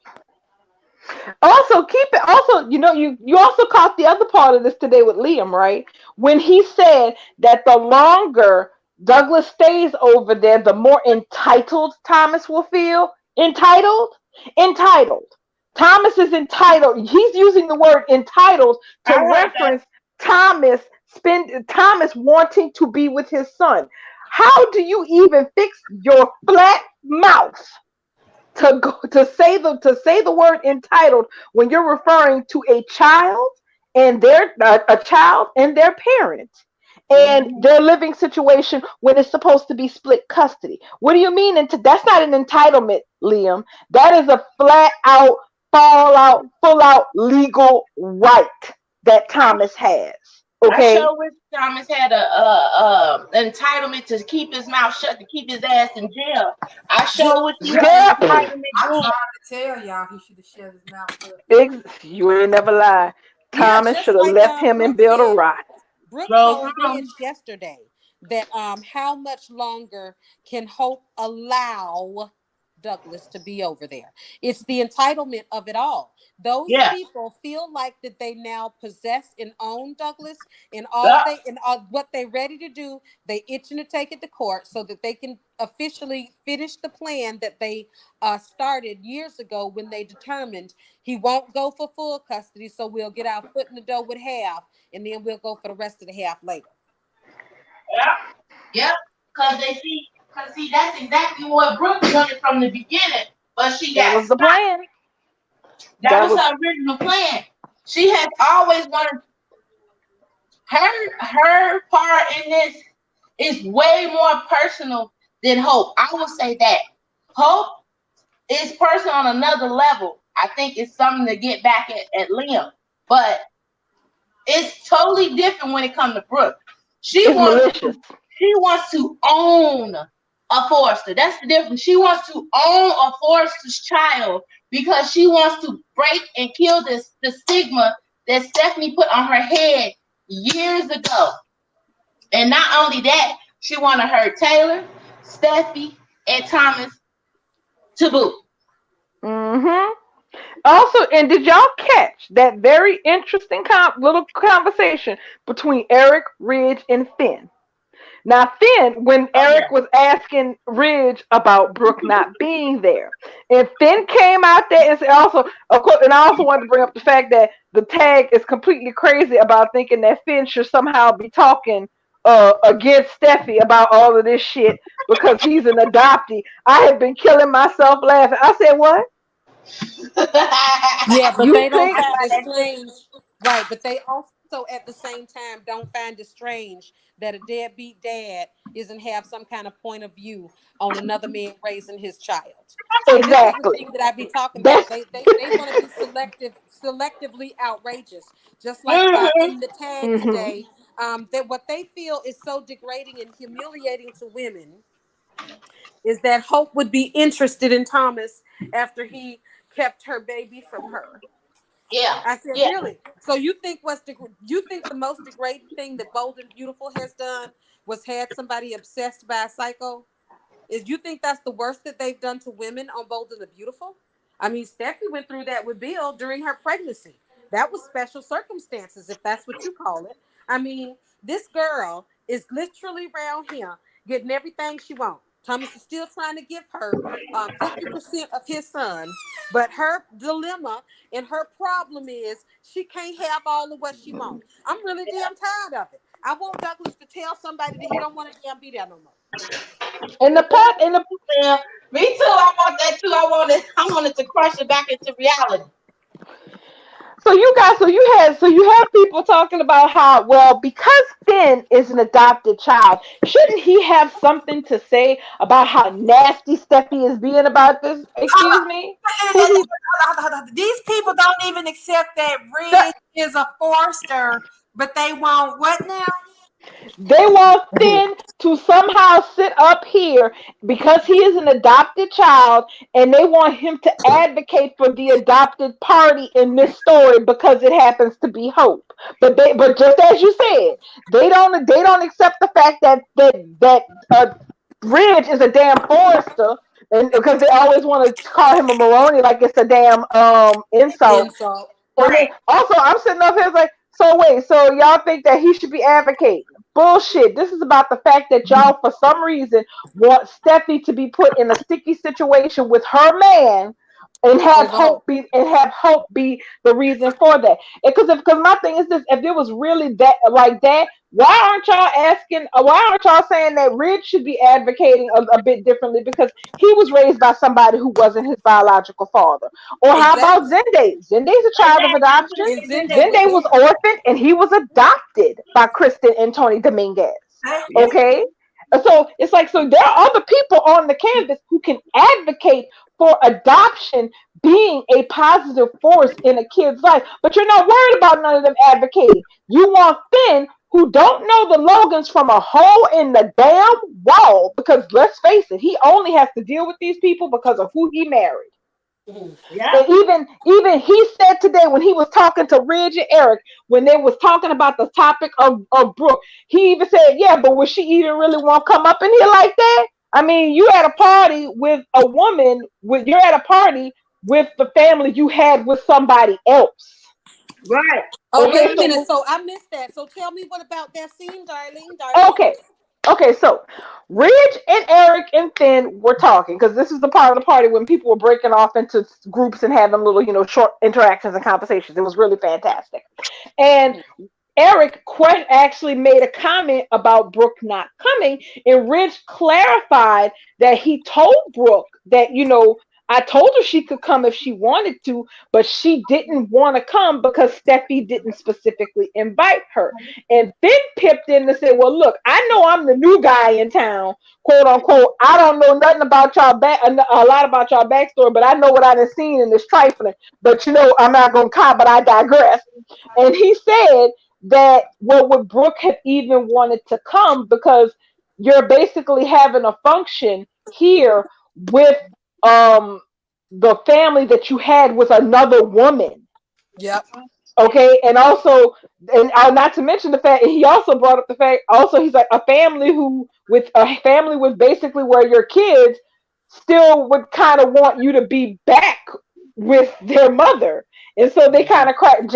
also keep it. Also, you also caught the other part of this today with Liam, right? When he said that the longer Douglas stays over there, the more entitled Thomas will feel. Entitled, entitled. Thomas is entitled. He's using the word entitled I to heard that. reference Thomas wanting to be with his son. How do you even fix your flat mouth to say the word entitled when you're referring to a child and their parent and Mm-hmm. their living situation when it's supposed to be split custody? What do you mean? That's not an entitlement, Liam. That is a flat out, full out legal right that Thomas has. I Okay. sure wish Thomas had a entitlement to keep his mouth shut, to keep his ass in jail. I Yeah, sure wish he had an Yep. entitlement I'm then. trying to tell y'all he should have shut his mouth up. You ain't never lie. Yeah, Thomas just should have like left him and Brooke built a said, rock. Brooke Drove told Ridge home. yesterday that how much longer can Hope allow Douglas to be over there? It's the entitlement of it all. Those Yeah. people feel like that they now possess and own Douglas, and Yeah. what they're ready to do. They itching to take it to court so that they can officially finish the plan that they started years ago when they determined he won't go for full custody. So we'll get our foot in the door with half, and then we'll go for the rest of the half later. Yeah. Yep. Cause see, that's exactly what Brooke wanted from the beginning, but she That got was the stopped. plan. That That was was her original plan. She has always wanted her part in this is way more personal than Hope. I will say that Hope is personal on another level. I think it's something to get back at Liam, but it's totally different when it comes to Brooke. She it's wants malicious. to she wants to own a Forrester. That's the difference. She wants to own a Forrester's child because she wants to break and kill the stigma that Stephanie put on her head years ago. And not only that, she wanted her Taylor, Steffi, and Thomas to boot. Mm-hmm. Also, and did y'all catch that very interesting little conversation between Eric, Ridge, and Finn? Now, Finn, when Oh Eric yeah. was asking Ridge about Brooke not being there, and Finn came out there and said, also, of course, and I also wanted to bring up the fact that the tag is completely crazy about thinking that Finn should somehow be talking against Steffi about all of this shit because he's an adoptee. I have been killing myself laughing. I said, what? Yeah, but You they don't think? find it strange, right? But they also, at the same time, don't find it strange that a deadbeat dad isn't have some kind of point of view on another man raising his child. See, this is the Exactly. thing that I be talking about. That's They want to be selectively outrageous, just like Mhm. in the tag hmm today. That what they feel is so degrading and humiliating to women is that Hope would be interested in Thomas after he kept her baby from her. Yeah. I said, Yeah. really? So you think the most degrading thing that Bold and Beautiful has done was had somebody obsessed by a psycho? Is you think that's the worst that they've done to women on Bold and the Beautiful? I mean, Steffi went through that with Bill during her pregnancy. That was special circumstances, if that's what you call it. I mean, this girl is literally around here getting everything she wants. Thomas is still trying to give her 50% of his son, but her dilemma and her problem is she can't have all of what she wants. I'm really damn tired of it. I want Douglas to tell somebody that he don't want to damn be there no more. and the part and the Yeah. Me too. I want that too. I wanted to crush it back into reality. So you have people talking about how, well, because Finn is an adopted child, shouldn't he have something to say about how nasty Steffi is being about this? Excuse me? Who These people don't even accept that Ridge is a Forster, but they want what now? They want Finn to somehow sit up here because he is an adopted child, and they want him to advocate for the adopted party in this story because it happens to be Hope. But just as you said, they don't accept the fact that Ridge is a damn Forrester, and because they always want to call him a Maroney like it's a damn insult. Insult. And then also, I'm sitting up here like, so wait, so y'all think that he should be advocating? Bullshit. This is about the fact that y'all, for some reason, want Steffi to be put in a sticky situation with her man, and have Hope be the reason for that. Because my thing is this: if it was really that like that, why aren't y'all asking? Why aren't y'all saying that Ridge should be advocating a bit differently because he was raised by somebody who wasn't his biological father? Or how about Zende? Zende's a child of adoption. And Zende was orphaned and he was adopted by Kristen and Tony Dominguez. Okay? So it's like, so there are other people on the canvas who can advocate for adoption being a positive force in a kid's life, but you're not worried about none of them advocating. You want Finn, who don't know the Logans from a hole in the damn wall, because let's face it, he only has to deal with these people because of who he married. Yeah. And even he said today when he was talking to Ridge and Eric, when they was talking about the topic of Brooke, he even said, yeah, but would she even really want to come up in here like that? I mean, you're at a party with a woman, you're at a party with the family you had with somebody else. Right. Oh, okay, wait a minute. So I missed that. So tell me, what about that scene, darling? Okay, so Ridge and Eric and Finn were talking because this is the part of the party when people were breaking off into groups and having little, short interactions and conversations. It was really fantastic. And Eric actually made a comment about Brooke not coming, and Ridge clarified that he told Brooke that, I told her she could come if she wanted to, but she didn't want to come because Steffi didn't specifically invite her. And Finn pipped in and said, well, look, I know I'm the new guy in town, quote unquote. I don't know nothing about y'all a lot about y'all backstory, but I know what I done seen in this trifling. But I'm not gonna comment, but I digress. And he said that, well, would Brooke have even wanted to come because you're basically having a function here with the family that you had with another woman. Yep. Okay, and also, and not to mention the fact, he also brought up the fact, also he's like a family with basically where your kids still would kind of want you to be back with their mother. And so they kind of cracked,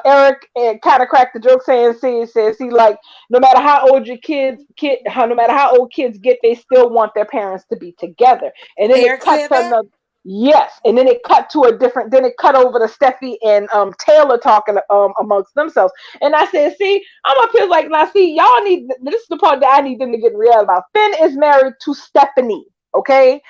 Eric kind of cracked the joke saying, see, like, no matter how old your no matter how old kids get, they still want their parents to be together. And then it cut to another. Yes, and then it cut to then it cut over to Steffi and Taylor talking amongst themselves. And I said, see, I'm up here like, now see, y'all this is the part that I need them to get real about. Finn is married to Stephanie, okay?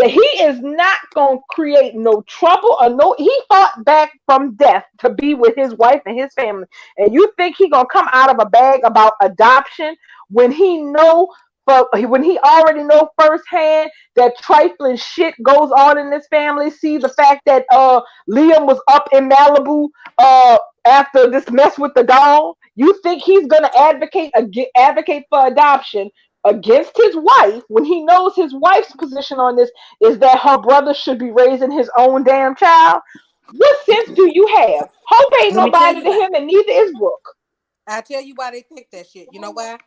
He is not gonna create no trouble or he fought back from death to be with his wife and his family. And you think he gonna come out of a bag about adoption when he already know firsthand that trifling shit goes on in this family? See the fact that Liam was up in Malibu after this mess with the doll. You think he's gonna advocate for adoption against his wife when he knows his wife's position on this is that her brother should be raising his own damn child? What sense do you have? Hope ain't nobody to him, and neither is Brooke. I tell you why they think that shit. You know why?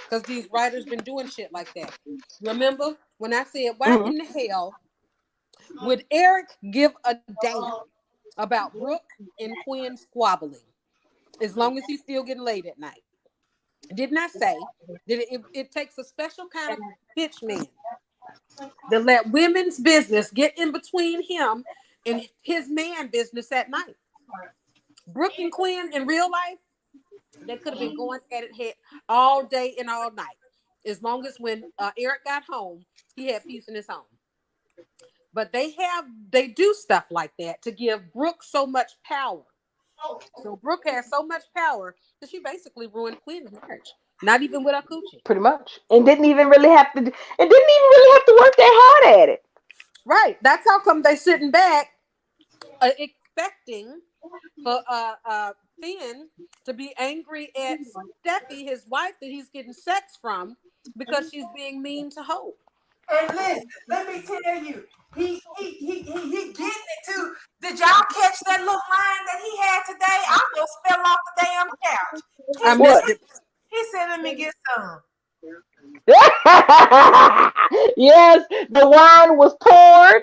Because these writers been doing shit like that. Remember when I said, why in the hell would Eric give a damn about Brooke and Quinn squabbling as long as he's still getting laid at night? Didn't I say that it takes a special kind of bitch man to let women's business get in between him and his man business at night? Brooke and Quinn in real life, they could have been going at it all day and all night. As long as when Eric got home, he had peace in his home. But they do stuff like that to give Brooke so much power So Brooke has so much power that she basically ruined Quinn's marriage. Not even with her coochie. Pretty much. And didn't even really have to work that hard at it. Right. That's how come they sitting back expecting for Finn to be angry at Steffi, his wife, that he's getting sex from because she's being mean to Hope. And listen, let me tell you, he getting it too. Did y'all catch that little line that he had today? I almost fell off the damn couch. I missed it. He said, "Let me get some." Yes, the wine was poured,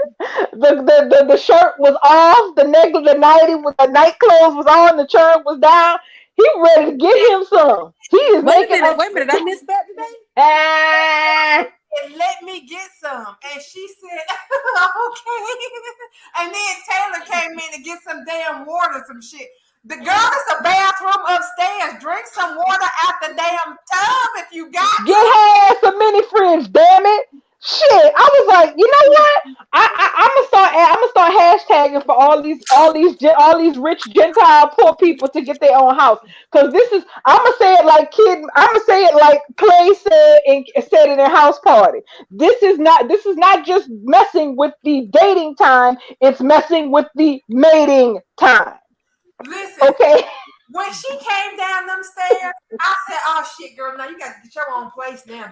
the shirt was off, the nightie with the night clothes was on, the shirt was down. He ready to get him some. He is Wait a minute, I missed that today. And let me get some. And she said, okay. And then Taylor came in to get some damn water, some shit. The girl is a bathroom upstairs. Drink some water out the damn tub if you got Get her ass a mini fridge, damn it. Shit. I was like, you know what? I'm gonna start hashtagging for all these rich Gentile poor people to get their own house. Cause I'm gonna say it like Clay said in a house party. This is not just messing with the dating time, it's messing with the mating time. Listen, okay. When she came down them stairs, I said, "Oh shit, girl! Now you got to get your own place now."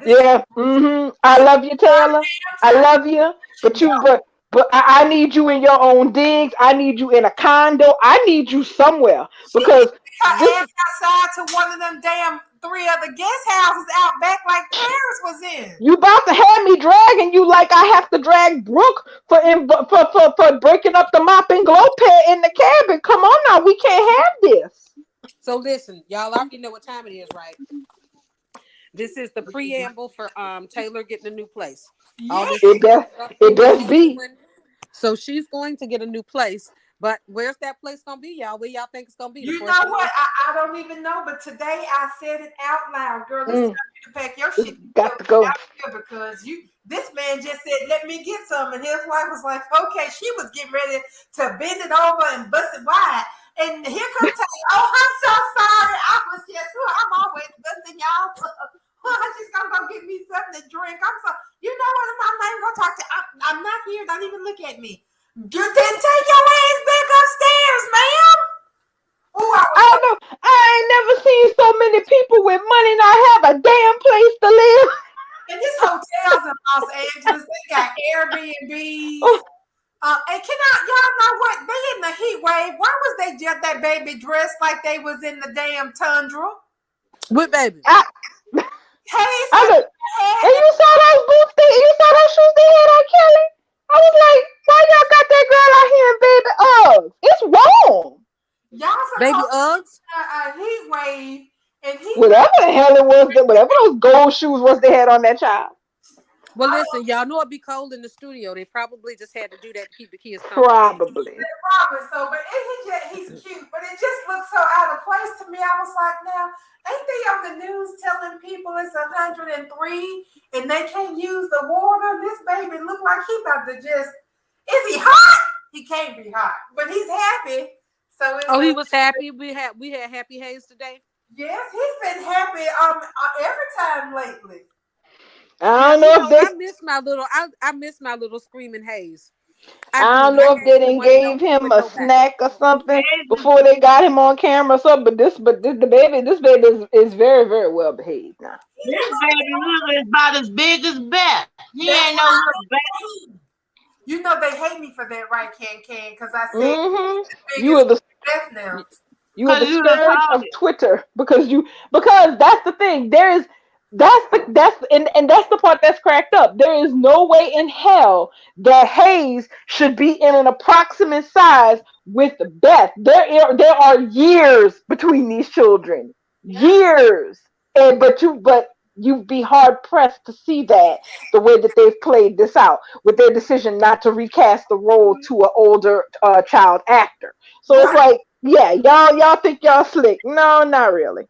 I love you, Taylor. I love you, but I need you in your own digs. I need you in a condo. I need you somewhere because outside to one of them damn 3 other guest houses out back like Paris was in. You about to have me dragging you like I have to drag Brooke for breaking up the mop and glow pad in the cabin. Come on now, we can't have this. So listen, y'all already know what time it is, right? This is the preamble for Taylor getting a new place. It does be. So she's going to get a new place. But where's that place gonna be, y'all? Where y'all think it's gonna be? You know what? I don't even know. But today I said it out loud, girl. It's time to pack your shit. Got to go because this man just said, "Let me get some," and his wife was like, "Okay." She was getting ready to bend it over and bust it wide. And here comes Taylor. "Oh, I'm so sorry. I'm always busting y'all. I'm just gonna go get me something to drink. I'm so, you know what? I'm not even gonna talk to. I'm not here. Don't even look at me. You didn't take your ass back upstairs, ma'am." Ooh, I know. I ain't never seen so many people with money not have a damn place to live. And this hotels in Los Angeles, they got Airbnbs. And y'all know what? They in the heat wave. Why was they just that baby dressed like they was in the damn tundra? What baby? Hey, and you saw those boots? You saw those shoes they had on Kelly? I was like, why y'all got that girl out here in baby Uggs? It's wrong. Y'all baby Uggs? Heat wave. And whatever the hell it was, whatever those gold shoes was they had on that child. Well, listen, y'all know it'd be cold in the studio. They probably just had to do that to keep the kids comfortable. Probably so, but he's cute, but it just looks so out of place to me. I was like, now, ain't they on the news telling people it's 103 and they can't use the water? This baby look like he about to just, is he hot? He can't be hot, but he's happy. So he was happy. We had Happy Hayes today. Yes, he's been happy every time lately. I don't know if I miss my little screaming Hayes. I don't know if they didn't gave him a snack or something before they got him on camera or something. But this baby is very, very well behaved now. This baby is about as big as Beth. He ain't no little Beth. You know they hate me for that, right, Can? Because I said you are the Beth now. You are the scourge of Twitter because that's the thing. That's the part that's cracked up. There is no way in hell that Hayes should be in an approximate size with Beth. There are years between these children. Years. But you'd be hard pressed to see that the way that they've played this out with their decision not to recast the role to an older child actor. So it's like, yeah, y'all think y'all slick. No, not really.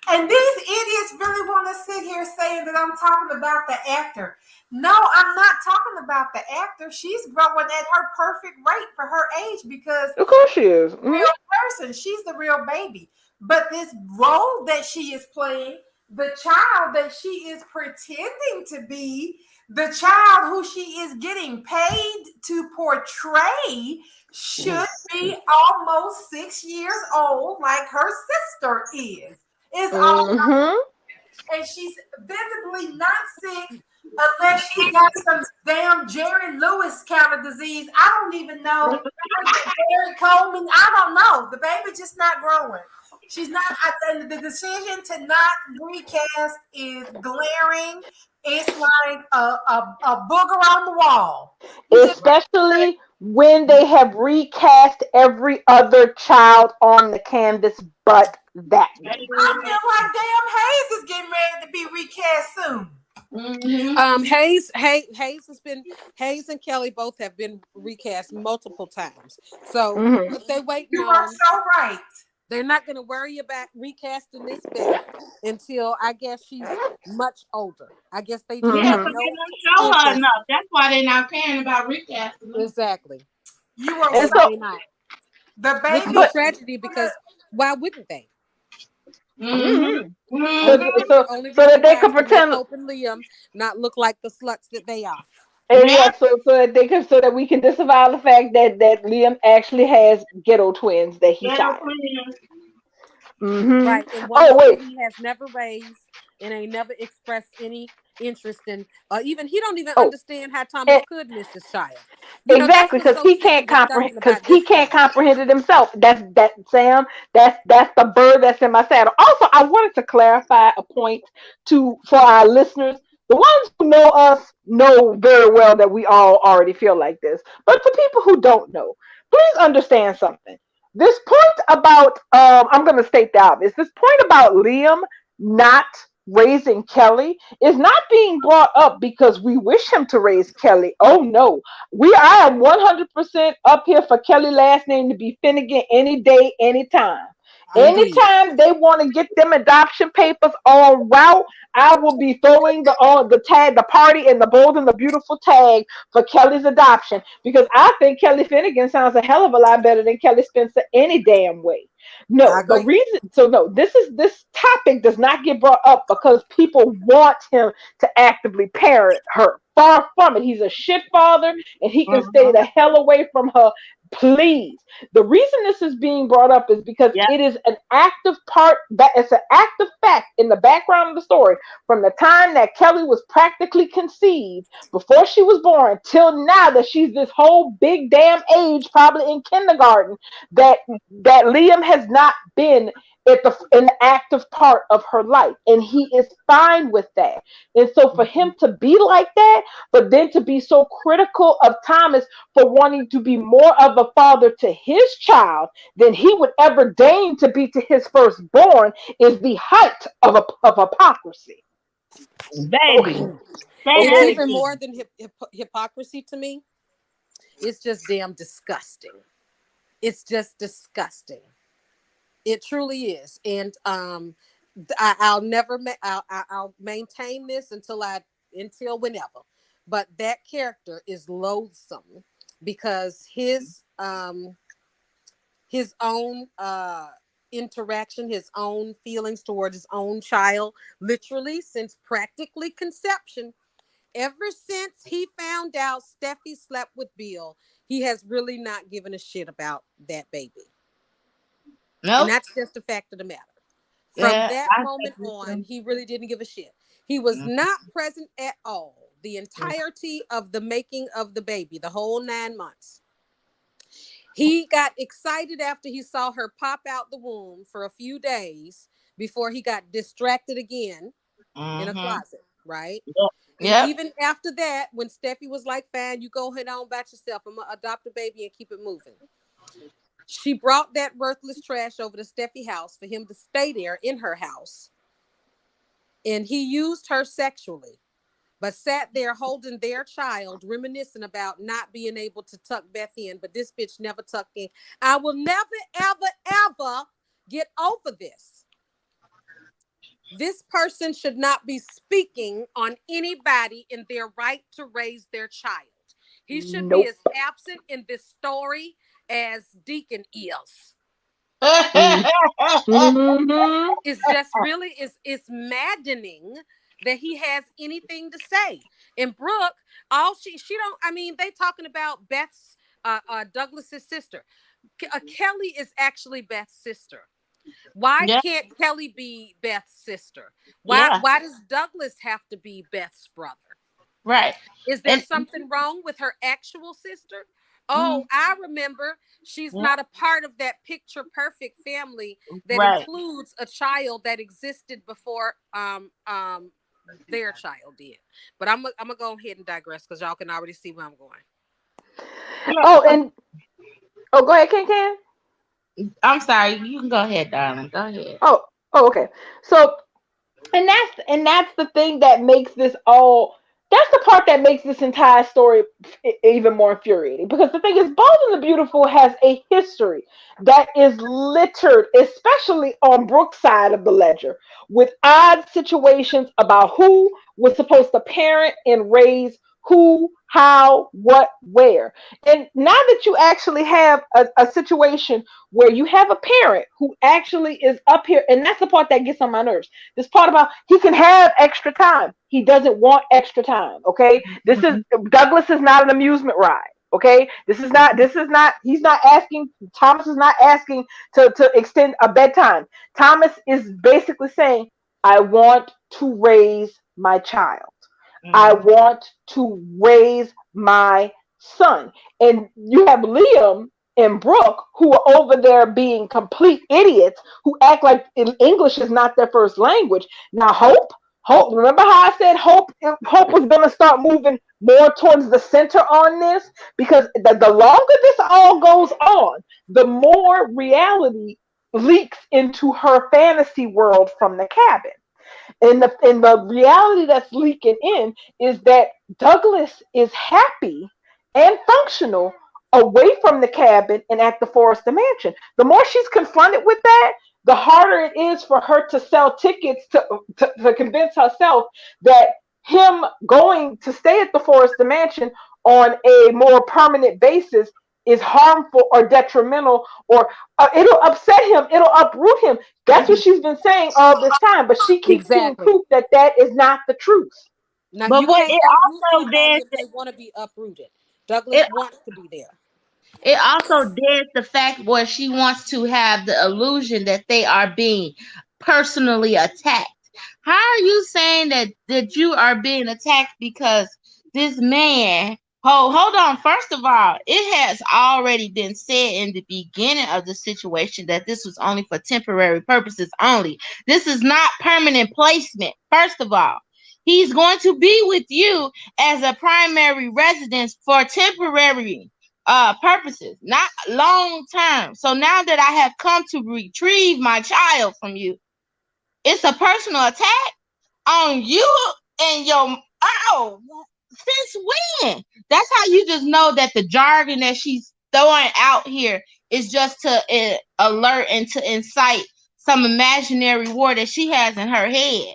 And these idiots really want to sit here saying that I'm talking about the actor. No, I'm not talking about the actor. She's growing at her perfect rate for her age because of course she is. real person. She's the real baby. But this role that she is playing, the child that she is pretending to be, the child who she is getting paid to portray, should be almost 6 years old, like her sister is. Is all, and she's visibly not 6 unless she's got some damn Jerry Lewis kind of disease. I don't even know. Barry Coleman, I don't know. The baby just not growing. She's not. And the decision to not recast is glaring. It's like a booger on the wall. Especially when they have recast every other child on the canvas but that one. I feel like damn Hayes is getting ready to be recast soon. Hayes and Kelly both have been recast multiple times. So if they wait, you are so right. They're not going to worry about recasting this baby until I guess she's much older. I guess they just have they don't show her enough. That's why they're not caring about recasting. Exactly. You are so not. The baby is a tragedy because why wouldn't they? So that they could pretend Hope and Liam not look like the sluts that they are. And so that we can disavow the fact that Liam actually has ghetto twins that he shot. Right. And one he has never raised and ain't never expressed any interest in. Even he don't even understand how Thomas could miss his child. Exactly, because he can't comprehend. Because he can't comprehend it himself. That's Sam. That's the bird that's in my saddle. Also, I wanted to clarify a point for our listeners. The ones who know us know very well that we all already feel like this. But for people who don't know, please understand something. This point about I'm going to state the obvious. This point about Liam not raising Kelly is not being brought up because we wish him to raise Kelly. Oh no, I am 100% up here for Kelly last name to be Finnegan any day, anytime. Anytime they want to get them adoption papers on route, I will be throwing the party and the bold and the beautiful tag for Kelly's adoption because I think Kelly Finnegan sounds a hell of a lot better than Kelly Spencer any damn way. No, this topic does not get brought up because people want him to actively parent her. Far from it. He's a shit father and he can stay the hell away from her. Please. The reason this is being brought up is because it is an active part that it's an active fact in the background of the story from the time that Kelly was practically conceived before she was born till now that she's this whole big damn age, probably in kindergarten, that Liam has not been an active part of her life, and he is fine with that. And so for him to be like that, but then to be so critical of Thomas for wanting to be more of a father to his child than he would ever deign to be to his firstborn is the height of hypocrisy. Baby. It's even more than hypocrisy to me. It's just damn disgusting. It's just disgusting. It truly is, and I'll maintain this until whenever. But that character is loathsome because his own interaction, his own feelings toward his own child, literally since practically conception, ever since he found out Steffi slept with Bill, he has really not given a shit about that baby. Nope. And that's just the fact of the matter. From that moment on, he really didn't give a shit. He was not present at all the entirety of the making of the baby, the whole 9 months. He got excited after he saw her pop out the womb for a few days before he got distracted again in a closet, right? And even after that, when Steffi was like, fine, you go ahead on about yourself. I'm going to adopt a baby and keep it moving. She brought that worthless trash over to Steffi's house for him to stay there in her house. And he used her sexually, but sat there holding their child, reminiscing about not being able to tuck Beth in, but this bitch never tucked in. I will never, ever, ever get over this. This person should not be speaking on anybody in their right to raise their child. He should be Nope. as absent in this story as Deacon is. Mm-hmm. It's just really it's maddening that he has anything to say. And Brooke, all she don't. I mean, they talking about Beth's Douglas's sister. Kelly is actually Beth's sister. Why Yeah, can't Kelly be Beth's sister? Why yeah, why does Douglas have to be Beth's brother? right. Is there And something wrong with her actual sister? mm, Oh, I remember she's yeah, not a part of that picture perfect family that right. includes a child that existed before their child did. But I'm gonna go ahead and digress because y'all can already see where I'm going. Yeah. Oh, and go ahead, Ken. I'm sorry. You can go ahead, darling. Go ahead. Oh, okay. So, and that's the thing that makes this all. That's the part that makes this entire story even more infuriating. Because the thing is, Bold and the Beautiful has a history that is littered, especially on Brooke's side of the ledger, with odd situations about who was supposed to parent and raise who, how, what, where. And now that you actually have a situation where you have a parent who actually is up here, and that's the part that gets on my nerves. This part about he can have extra time. He doesn't want extra time. Okay. This is Douglas is not an amusement ride. Okay. This is not he's not asking Thomas is not asking to extend a bedtime. Thomas is basically saying, I want to raise my child. I Mm-hmm. want to raise my son. And you have Liam and Brooke who are over there being complete idiots who act like English is not their first language. Now, Hope, remember how I said Hope was going to start moving more towards the center on this? Because the longer this all goes on, the more reality leaks into her fantasy world from the cabin. And the reality that's leaking in is that Douglas is happy and functional away from the cabin and at the Forrester Mansion. The more she's confronted with that, the harder it is for her to sell tickets to convince herself that him going to stay at the Forrester Mansion on a more permanent basis is harmful or detrimental, or it'll upset him, it'll uproot him. That's what she's been saying all this time, but she keeps seeing Exactly. proof that that is not the truth. Now But you what can't it uproot also somebody did, if they want to be uprooted. Douglas it wants to be there. it also did the fact where she wants to have the illusion that they are being personally attacked. How are you saying that you are being attacked because this man? Hold on. First of all, it has already been said in the beginning of the situation that this was only for temporary purposes only. This is not permanent placement. First of all, he's going to be with you as a primary residence for temporary purposes, not long term. So now that I have come to retrieve my child from you, it's a personal attack on you and your oh since when? That's how you just know that the jargon that she's throwing out here is just to alert and to incite some imaginary war that she has in her head.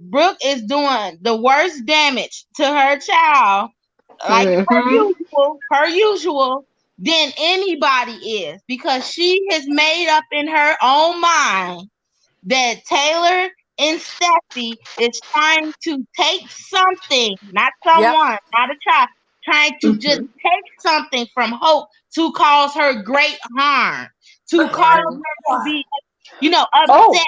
Brooke is doing the worst damage to her child, like Mm-hmm. per usual, than anybody is, because she has made up in her own mind that Taylor and Steffi is trying to take something, not Yep. someone, not a child, trying to just Mm-hmm. take something from Hope to cause her great harm, to cause Mhm. her to be, Oh, upset.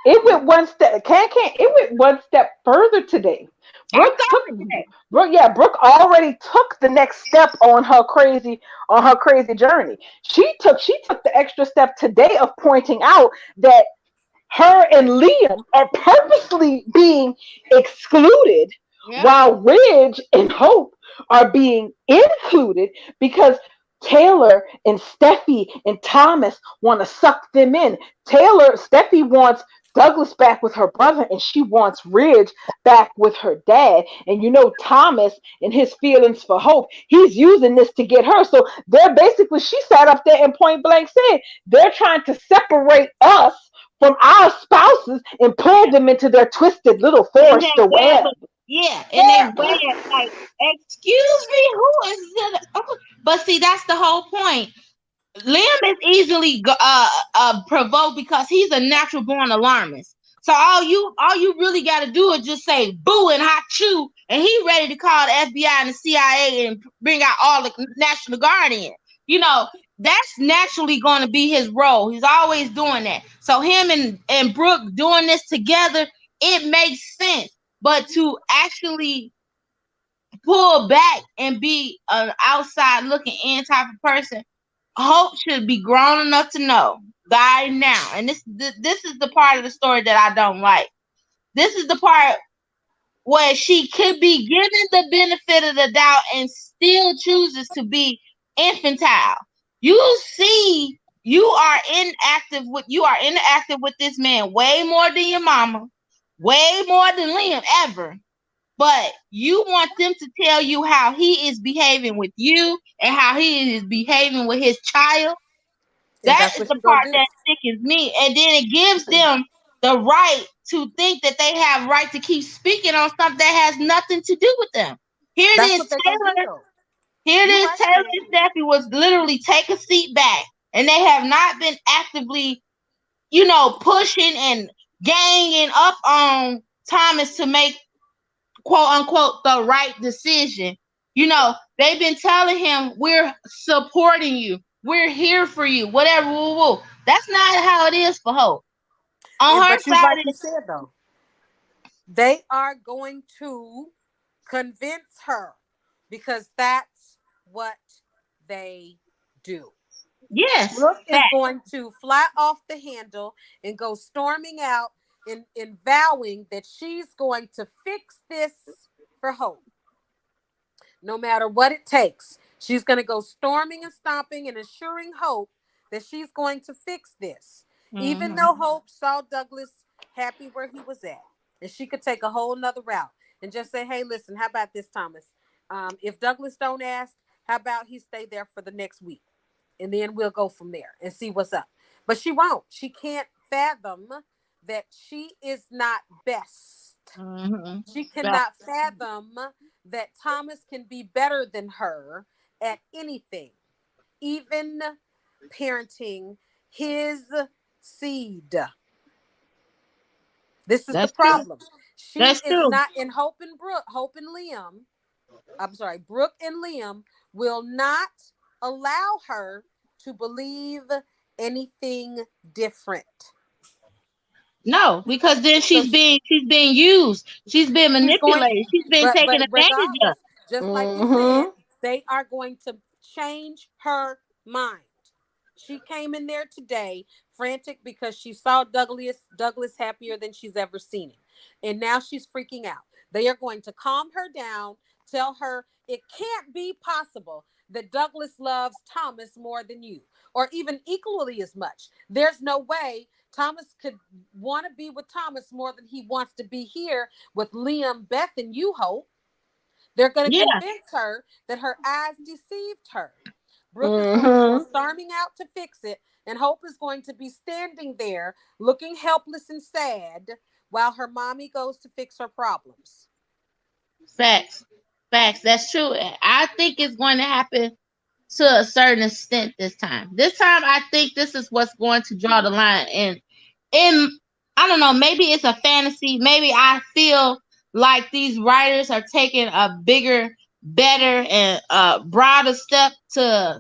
it went one step. Can it went one step further today. I'm Brooke took sorry. Brooke already took the next step on her crazy journey. She took the extra step today of pointing out that her and Liam are purposely being excluded Yeah. while Ridge and Hope are being included because Taylor and Steffi and Thomas want to suck them in. Steffi wants Douglas back with her brother, and she wants Ridge back with her dad. And Thomas and his feelings for Hope, he's using this to get her. So she sat up there and point blank said, they're trying to separate us from our spouses and pull them into their twisted little In that Forrester web web. of, yeah, in that Yeah. web, like, excuse me, who is it? But see, that's the whole point. Liam is easily provoked because he's a natural born alarmist. So all you really got to do is just say boo and hot chew, and he ready to call the FBI and the CIA and bring out all the National Guard in. You know, that's naturally going to be his role. He's always doing that. So him and Brooke doing this together, it makes sense. But to actually pull back and be an outside looking in type of person, Hope should be grown enough to know by now. And this is the part of the story that I don't like. This is the part where she could be given the benefit of the doubt and still chooses to be infantile. You see, you are interactive with this man way more than your mama, way more than Liam ever. But you want them to tell you how he is behaving with you and how he is behaving with his child. And That that's is what the you're gonna part do. that sickens me. And then it gives them the right to think that they have right to keep speaking on stuff that has nothing to do with them. Here it That's is, what they're gonna do Taylor. though. Here it You're is, right, Taylor and Frankie. Steffi was literally take a seat back. And they have not been actively, pushing and ganging up on Thomas to make quote unquote the right decision. They've been telling him we're supporting you, we're here for you, whatever. Woo, woo. That's not how it is for Hope. On And her but you side like of you it, said though, they are going to convince her because that's what they do. yes, Brooke is that going to fly off the handle and go storming out in vowing that she's going to fix this for Hope. No matter what it takes, she's going to go storming and stomping and assuring Hope that she's going to fix this. Even mm-hmm. though Hope saw Douglas happy where he was at, and she could take a whole nother route and just say, hey, listen, how about this, Thomas? If Douglas don't ask, how about he stay there for the next week? And then we'll go from there and see what's up. But she won't. She can't fathom that she is not best. Mm-hmm. She cannot fathom that Thomas can be better than her at anything, even parenting his seed. This is the That's true. problem. She That's is true. not in Hope and Liam. I'm sorry, Brooke and Liam will not allow her to believe anything different. No, because then So she's being used. She's been she's going, manipulated. She's been but taken advantage of. regardless, just like you Mm-hmm. said, they are going to change her mind. She came in there today frantic because she saw Douglas happier than she's ever seen him. And now she's freaking out. They are going to calm her down, tell her it can't be possible that Douglas loves Thomas more than you, or even equally as much. There's no way Thomas could want to be with Thomas more than he wants to be here with Liam, Beth, and you, Hope. They're going to Yeah, convince her that her eyes deceived her. Brooke is going to go Mm-hmm. storming out to fix it, and Hope is going to be standing there looking helpless and sad while her mommy goes to fix her problems. facts. Facts. That's true. I think it's going to happen to a certain extent this time. This time, I think this is what's going to draw the line. And I don't know, maybe it's a fantasy. Maybe I feel like these writers are taking a bigger, better, and broader step to,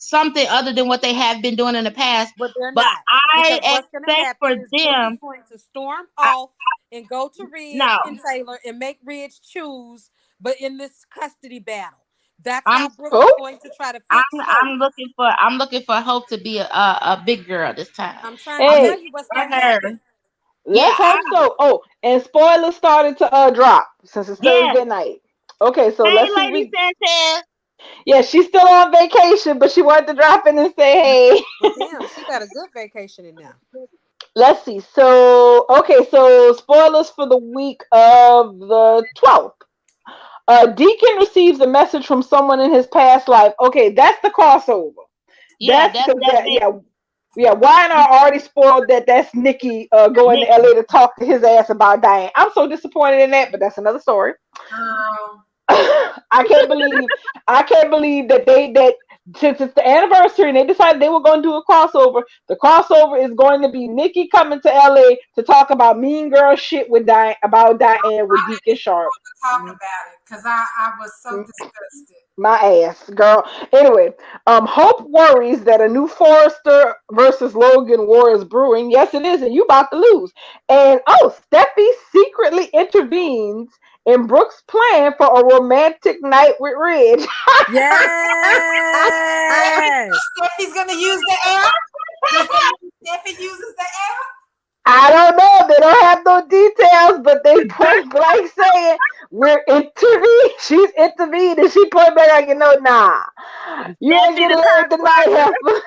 something other than what they have been doing in the past. But they're But not, because I what's going to expect for happen is Brooke is them, going to storm I, off and go to Ridge no, and Taylor and make Ridge choose, but in this custody battle. That's I'm how Brooke is Oh, going to try to I'm fix Hope. I'm looking for Hope to be a big girl this time. I'm trying to I'm hey, tell you looking what's for going to her. happen. Yeah, let's hope so. Oh, and spoilers started to drop since it's yes. Thursday night. Okay, so Hey, let's see. Lady Sanchez. Yeah, she's still on vacation, but she wanted to drop in and say hey. Well, damn, she got a good vacation in now. Let's see. So, okay, so spoilers for the week of the 12th. Deacon receives a message from someone in his past life. Okay, that's the crossover. Yeah, That's that's because that's that, it. yeah, Yeah, Wine already spoiled that. That's Nikki going to Nikki. LA to talk to his ass about Diane. I'm so disappointed in that, but that's another story. Um, I can't believe that that since it's the anniversary and they decided they were going to do a crossover. The crossover is going to be Nikki coming to LA to talk about Mean Girl shit with Diane with I Deacon didn't even Sharp. want to talk about it because I was so disgusted. My ass, girl. Anyway, Hope worries that a new Forrester versus Logan war is brewing. Yes, it is, and you about to lose. And Steffi secretly intervenes in Brooke's plan for a romantic night with Ridge. Yes. Steffi's gonna use the app. Does that mean Steffi uses the app? I don't know. They don't have no details, but they point blank saying we're intervening. She's intervened, and she point blank like, nah, you ain't Steffi the getting laid tonight, consequences. heifer.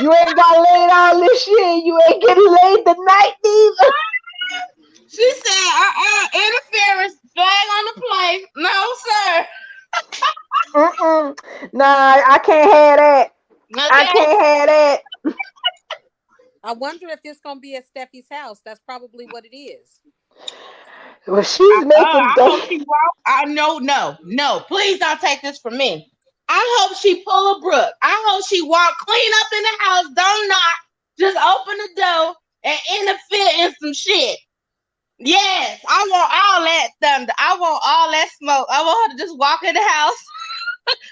You ain't got laid all this year. You ain't getting laid tonight neither. She said, interference, flag on the play. No, sir. Nah, I can't have that. I Okay. can't have that. I wonder if it's gonna be at Steffi's house. That's probably what it is. Well, she's making I hope that. she won't. I know, no. Please don't take this from me. I hope she pull a Brooke. I hope she walk clean up in the house, don't knock, just open the door and interfere in some shit. Yes, I want all that thunder. I want all that smoke. I want her to just walk in the house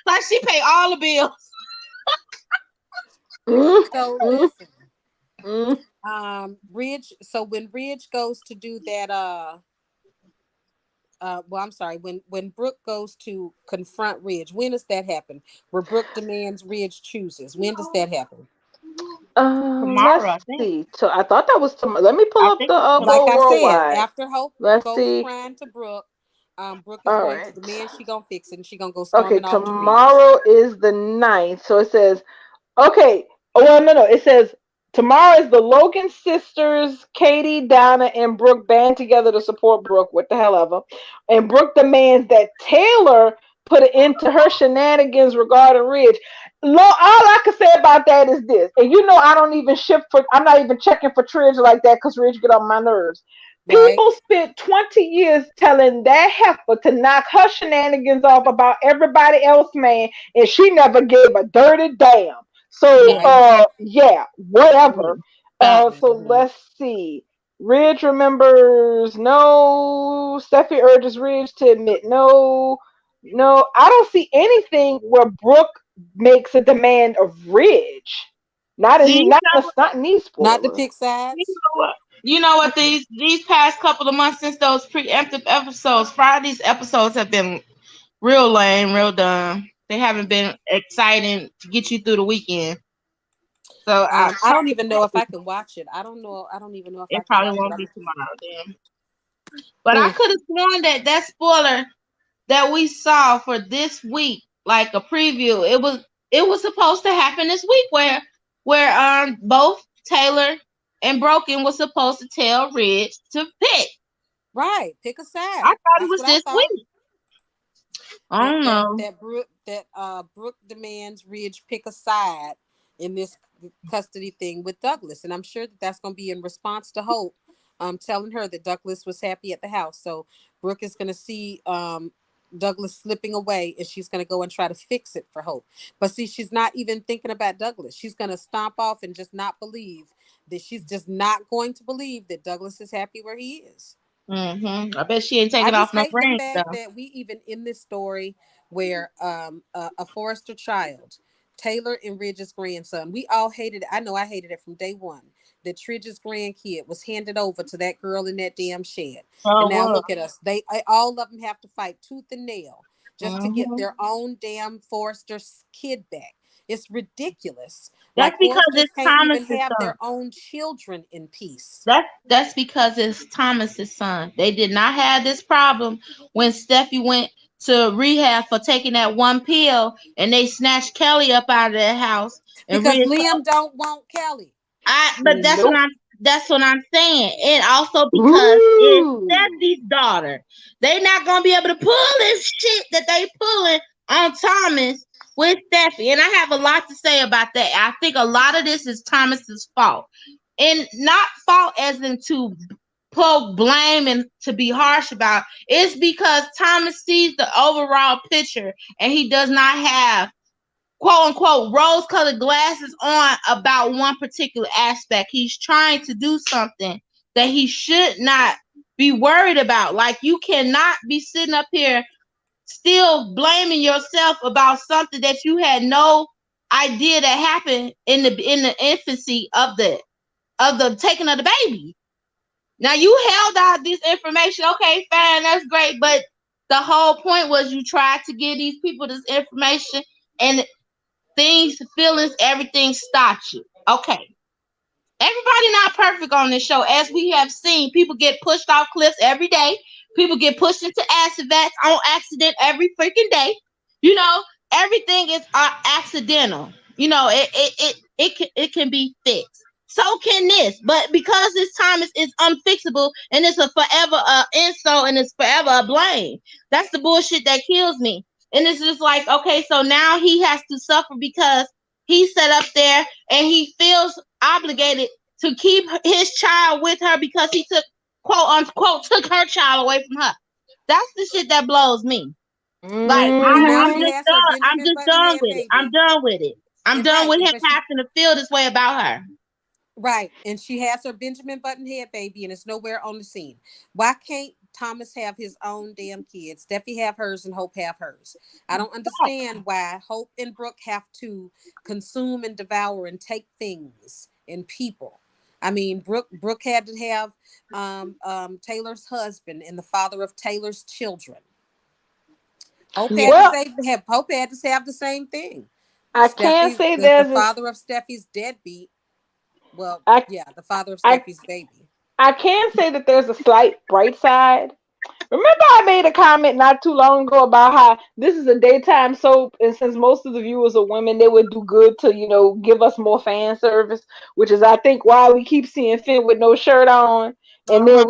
like she pay all the bills. Mm, So mm, listen, mm. Ridge. So when Ridge goes to do that, well, I'm sorry. When Brooke goes to confront Ridge, when does that happen? Where Brooke demands Ridge chooses. When does that happen? Let's Tomorrow, I think. see. So I thought that was tomorrow. Let me pull I up think the it's Like Vote I tomorrow. said, Worldwide. after Hope Let's goes see. crying to Brooke, Brooke is All going to right. demand she gonna fix it, and she gonna go Okay, storming off to Ridge. tomorrow is the 9th. So it says, okay. Oh, well, no. It says tomorrow is the Logan sisters, Katie, Donna, and Brooke band together to support Brooke. What the hell ever. And Brooke demands that Taylor put an end to her shenanigans regarding Ridge. All I can say about that is this. And I don't even I'm not even checking for Ridge like that because Ridge get on my nerves. Right? People spent 20 years telling that heifer to knock her shenanigans off about everybody else, man, and she never gave a dirty damn. So, Yeah. Right. yeah, whatever. Something. So let's see. Ridge remembers no. Steffi urges Ridge to admit no. No, I don't see anything where Brooke makes a demand of Ridge. Not in See, not in these Not to spoilers. pick you sides. know what? You know what? These past couple of months since those preemptive episodes, Friday's episodes have been real lame, real dumb. They haven't been exciting to get you through the weekend. So I don't even know if I can watch it. I don't know. I don't even know if I it can probably watch it. won't be tomorrow then. But I Mm. could have sworn that spoiler that we saw for this week, like a preview, it was supposed to happen this week where both Taylor and Broken was supposed to tell Ridge to pick. Right. Pick a I side. thought it That's was what I this thought. week. I don't know. Brooke demands Ridge pick a side in this custody thing with Douglas, and I'm sure that that's going to be in response to Hope, telling her that Douglas was happy at the house. So Brooke is going to see Douglas slipping away, and she's going to go and try to fix it for Hope. But see, she's not even thinking about Douglas. She's going to stomp off and just not believe that she's just not going to believe that Douglas is happy where he is. I bet she ain't I taking off just no hate the rings fact though. that we even in this story where a Forrester child, Taylor and Ridge's grandson, we all hated it. I know I hated it from day one. That Ridge's grandkid was handed over to that girl in that damn shed. And Oh now well. look at us. All of them have to fight tooth and nail just to get hmm their own damn Forrester's kid back. It's ridiculous. That's Like because Forresters it's can't even Thomas's have son. their own children in peace. That's because it's Thomas's son. They did not have this problem when Steffi went to rehab for taking that one pill, and they snatched Kelly up out of their house and Because reattached. Liam don't want Kelly. But Nope. that's what I'm saying, and also because it's Ooh. Steffi's daughter, they not gonna be able to pull this shit that they pulling on Thomas with Steffi, and I have a lot to say about that. I think a lot of this is Thomas's fault, and not fault as in to poke blame and to be harsh about. It's because Thomas sees the overall picture, and he does not have quote unquote rose-colored glasses on about one particular aspect. He's trying to do something that he should not be worried about. Like, you cannot be sitting up here still blaming yourself about something that you had no idea that happened in the infancy of the taking of the baby. Now, you held out this information. Okay, fine, that's great, but the whole point was you tried to give these people this information, and things, feelings, everything stopped you. Okay. Everybody not perfect on this show. As we have seen, people get pushed off cliffs every day. People get pushed into acid vats on accident every freaking day. You know, everything is accidental. You know, it can be fixed. So can this, but because this time is unfixable and it's a forever insult and it's forever a blame. That's the bullshit that kills me. And it's just like, okay, so now he has to suffer because he sat up there and he feels obligated to keep his child with her because he took quote unquote took her child away from her. That's the shit that blows me. Like, I'm just done. I'm just done with it. I'm done with it. I'm done with him having to feel this way about her. Right. And she has her Benjamin Button head baby and it's nowhere on the scene. Why can't Thomas have his own damn kids? Steffi have hers and Hope have hers. I don't understand why Hope and Brooke have to consume and devour and take things and people. I mean, Brooke had to have Taylor's husband and the father of Taylor's children. Hope had to have the same thing. I can't say there's the father of Steffi's deadbeat. Well, the father of Steffi's baby. I can say that there's a slight bright side. Remember, I made a comment not too long ago about how this is a daytime soap, and since most of the viewers are women, they would do good to, give us more fan service, which is, I think, why we keep seeing Finn with no shirt on. And then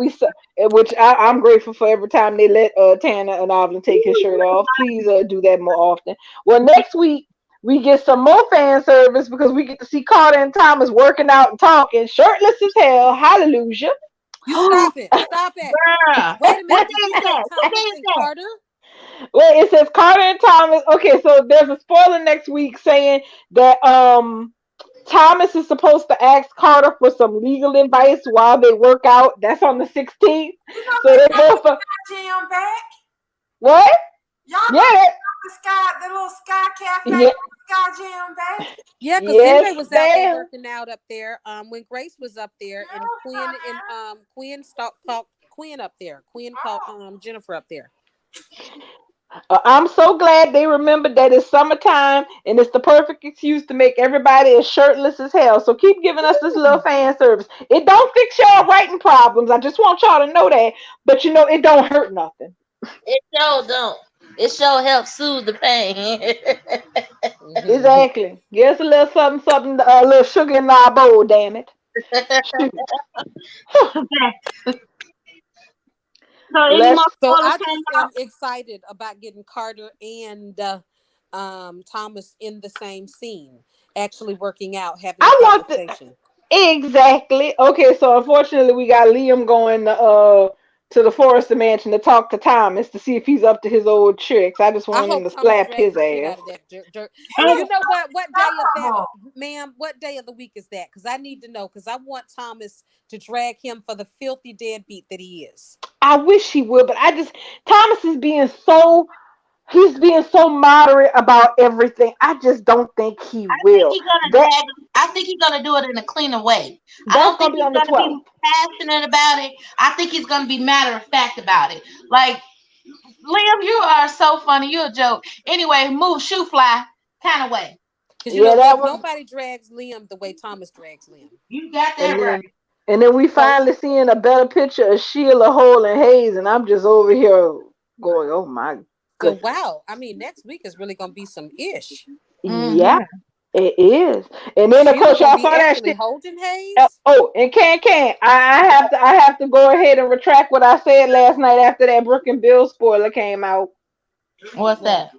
I'm grateful for every time they let Tanner and Ovlin take his shirt off. Please do that more often. Well, next week, we get some more fan service because we get to see Carter and Thomas working out and talking, shirtless as hell. Hallelujah. You stop it. Stop it. Wait a minute. Did you say Thomas and Carter? Wait, it says Carter and Thomas. Okay, so there's a spoiler next week saying that Thomas is supposed to ask Carter for some legal advice while they work out. That's on the 16th. So they go for jam back. What? Y'all the little Sky Cafe, yeah. Sky Jam back. Yeah, because Cindy was out there working out up there. When Grace was up there, and Quinn called Quinn up there. Quinn called Jennifer up there. I'm so glad they remembered that it's summertime and it's the perfect excuse to make everybody as shirtless as hell. So keep giving us this little fan service. It don't fix y'all writing problems. I just want y'all to know that. But it don't hurt nothing. It sure don't. It sure helps soothe the pain. Exactly. Give us a little something, a little sugar in our bowl, damn it. So I just am excited about getting Carter and Thomas in the same scene, actually working out, having a conversation. Exactly. Okay, so unfortunately we got Liam going to the Forrester Mansion to talk to Thomas to see if he's up to his old tricks. I just want him to slap his ass. You know what? What day of that, ma'am? What day of the week is that? Because I need to know. Because I want Thomas to drag him for the filthy deadbeat that he is. I wish he would, but Thomas is being so. He's being so moderate about everything. I just don't think he will. I think he's gonna do it in a cleaner way. I That's don't think he's gonna be passionate about it. I think he's gonna be matter of fact about it. Like, Liam, you are so funny. You're a joke. Anyway, move, shoe fly kind of way. Because nobody drags Liam the way Thomas drags Liam. You got that right. And then we finally seeing a better picture of Sheila, Hole, and Hayes, and I'm just over here going, oh my God. So wow, I mean, next week is really gonna be some ish. Yeah, it is. And then of course y'all saw that shit. Holding Hayes. And can I have to go ahead and retract what I said last night after that Brooke and Bill spoiler came out. What's that?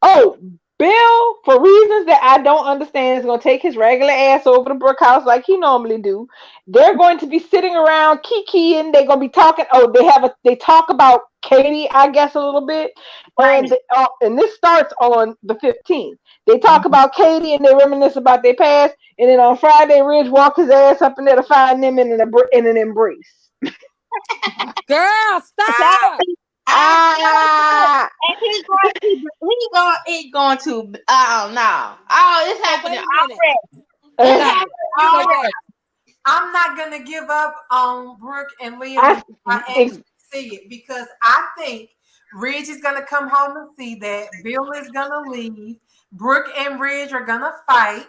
Oh, Bill, for reasons that I don't understand, is going to take his regular ass over to Brooke house like he normally do. They're going to be sitting around kikiing. They're going to be talking. Oh, they talk about Katie, I guess, a little bit, Right. and this starts on the 15th. They talk about Katie and they reminisce about their past, and then on Friday, Ridge walk his ass up in there to find them in an embrace. Girl, stop. Ah, And he's going to, oh no. Oh, it's So happening wait a minute. already. It's I, Stop happening it. So already. wait. I'm not gonna give up on Brooke and Liam I, until I actually see it because I think Ridge is gonna come home and see that. Bill is gonna leave. Brooke and Ridge are gonna fight.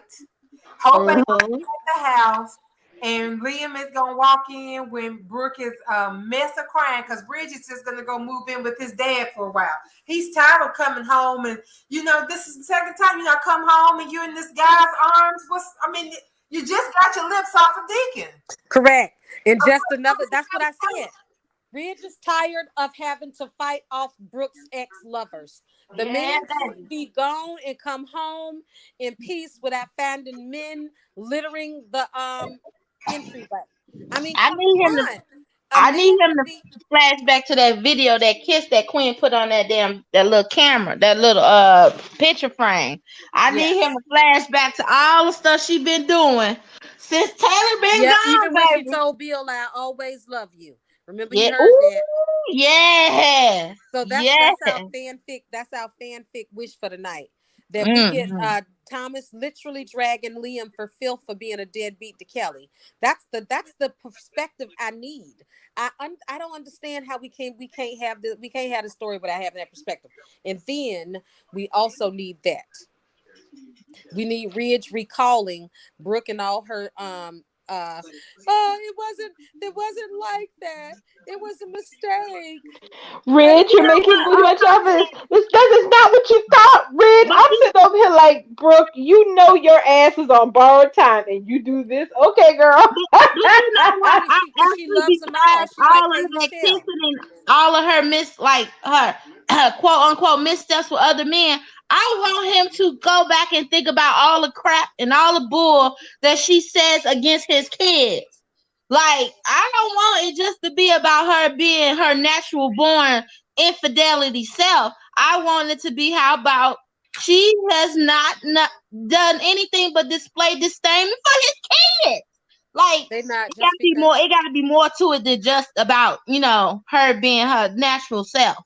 Hope ain't gonna mhm. be at the house. And Liam is gonna walk in when Brooke is a mess of crying because Ridge is just gonna go move in with his dad for a while. He's tired of coming home, and this is the second time come home and you're in this guy's arms. You just got your lips off of Deacon. Correct. And just another, that's what I said. Ridge is tired of having to fight off Brooke's ex-lovers. The Yeah, man baby. should be gone and come home in peace without finding men littering the entryway. I mean, I come need him to on. A I need man him should to be flash back to that video, that kiss that Queen put on that little camera, that little picture frame. I yes. need him to flash back to all the stuff she been doing since Taylor been Yep. Even when gone, she baby. told Bill, I always love you. Remember he Yeah. heard Ooh, that. yeah. So Yeah. that's our fanfic. That's our fanfic wish for tonight. That we get Mm-hmm. Thomas literally dragging Liam for filth for being a deadbeat to Kelly. That's the perspective I need. I don't understand how we can't have the story without having that perspective. And then we also need that. We need Ridge recalling Brooke and all her oh, it wasn't like that. It was a mistake. And Ridge, you you're know making what? too much of it. That is not what you thought, Ridge. But I'm sitting over here like, Brooke, you know your ass is on borrowed time and you do this. Okay, girl. you know what? Cause I she actually, loves them all. besides She like all of K that Michelle. kissing and all of her her quote unquote missteps with other men, I want him to go back and think about all the crap and all the bull that she says against his kids. Like, I don't want it just to be about her being her natural born infidelity self. I want it to be how about she has not done anything but display disdain for his kids. Like, They not it just gotta be because more. It gotta be more to it than just about her being her natural self.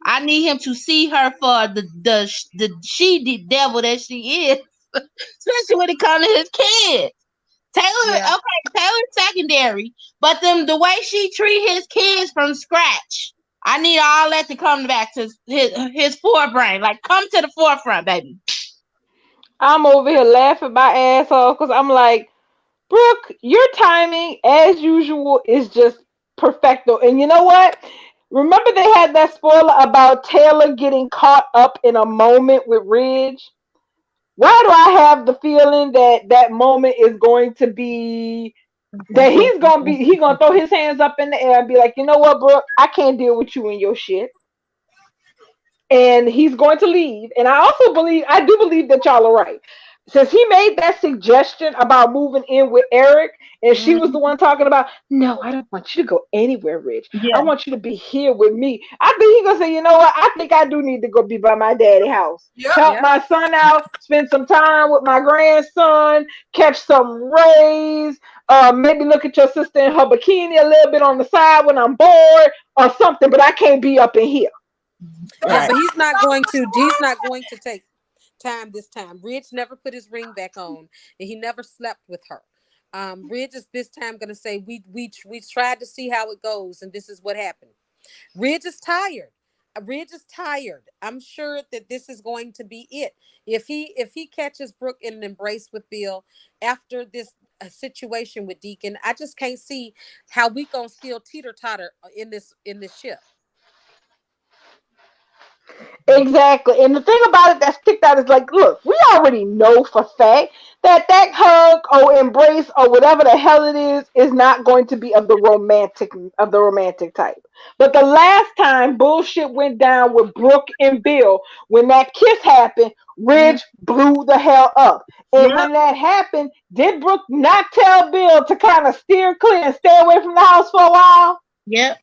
I need him to see her for the she devil that she is, especially when it comes to his kids. Taylor, yeah. okay, Taylor's secondary, but the way she treat his kids from scratch, I need all that to come back to his forebrain. Like, come to the forefront, baby. I'm over here laughing my ass off because I'm like, Brooke, your timing, as usual, is just perfecto. And you know what? Remember they had that spoiler about Taylor getting caught up in a moment with Ridge? Why do I have the feeling that that moment is going to be that he's gonna throw his hands up in the air and be like, you know what, Brooke, I can't deal with you and your shit, and he's going to leave. And I do believe that y'all are right. Since he made that suggestion about moving in with Eric, and she was the Mhm. one talking about, no, I don't want you to go anywhere, Rich. I Yeah. want you to be here with me. I think he's gonna say, you know what? I think I do need to go be by my daddy house. Yep. Help Yep. my son out, spend some time with my grandson, catch some rays, maybe look at your sister in her bikini a little bit on the side when I'm bored or something, but I can't be up in here. Yeah, Right. but he's not going to take time this time. Ridge never put his ring back on and he never slept with her. Ridge is this time gonna say we tried to see how it goes and this is what happened. Ridge is tired. Ridge is tired. I'm sure that this is going to be it. If he catches Brooke in an embrace with Bill after this situation with Deacon, I just can't see how we gonna still teeter totter in this ship. Exactly. And the thing about it that's kicked out is like, look, we already know for fact that that hug or embrace or whatever the hell it is not going to be of the romantic type. But the last time bullshit went down with Brooke and Bill, when that kiss happened, Ridge blew the hell up. And Yep. when that happened, did Brooke not tell Bill to kind of steer clear and stay away from the house for a while? Yep.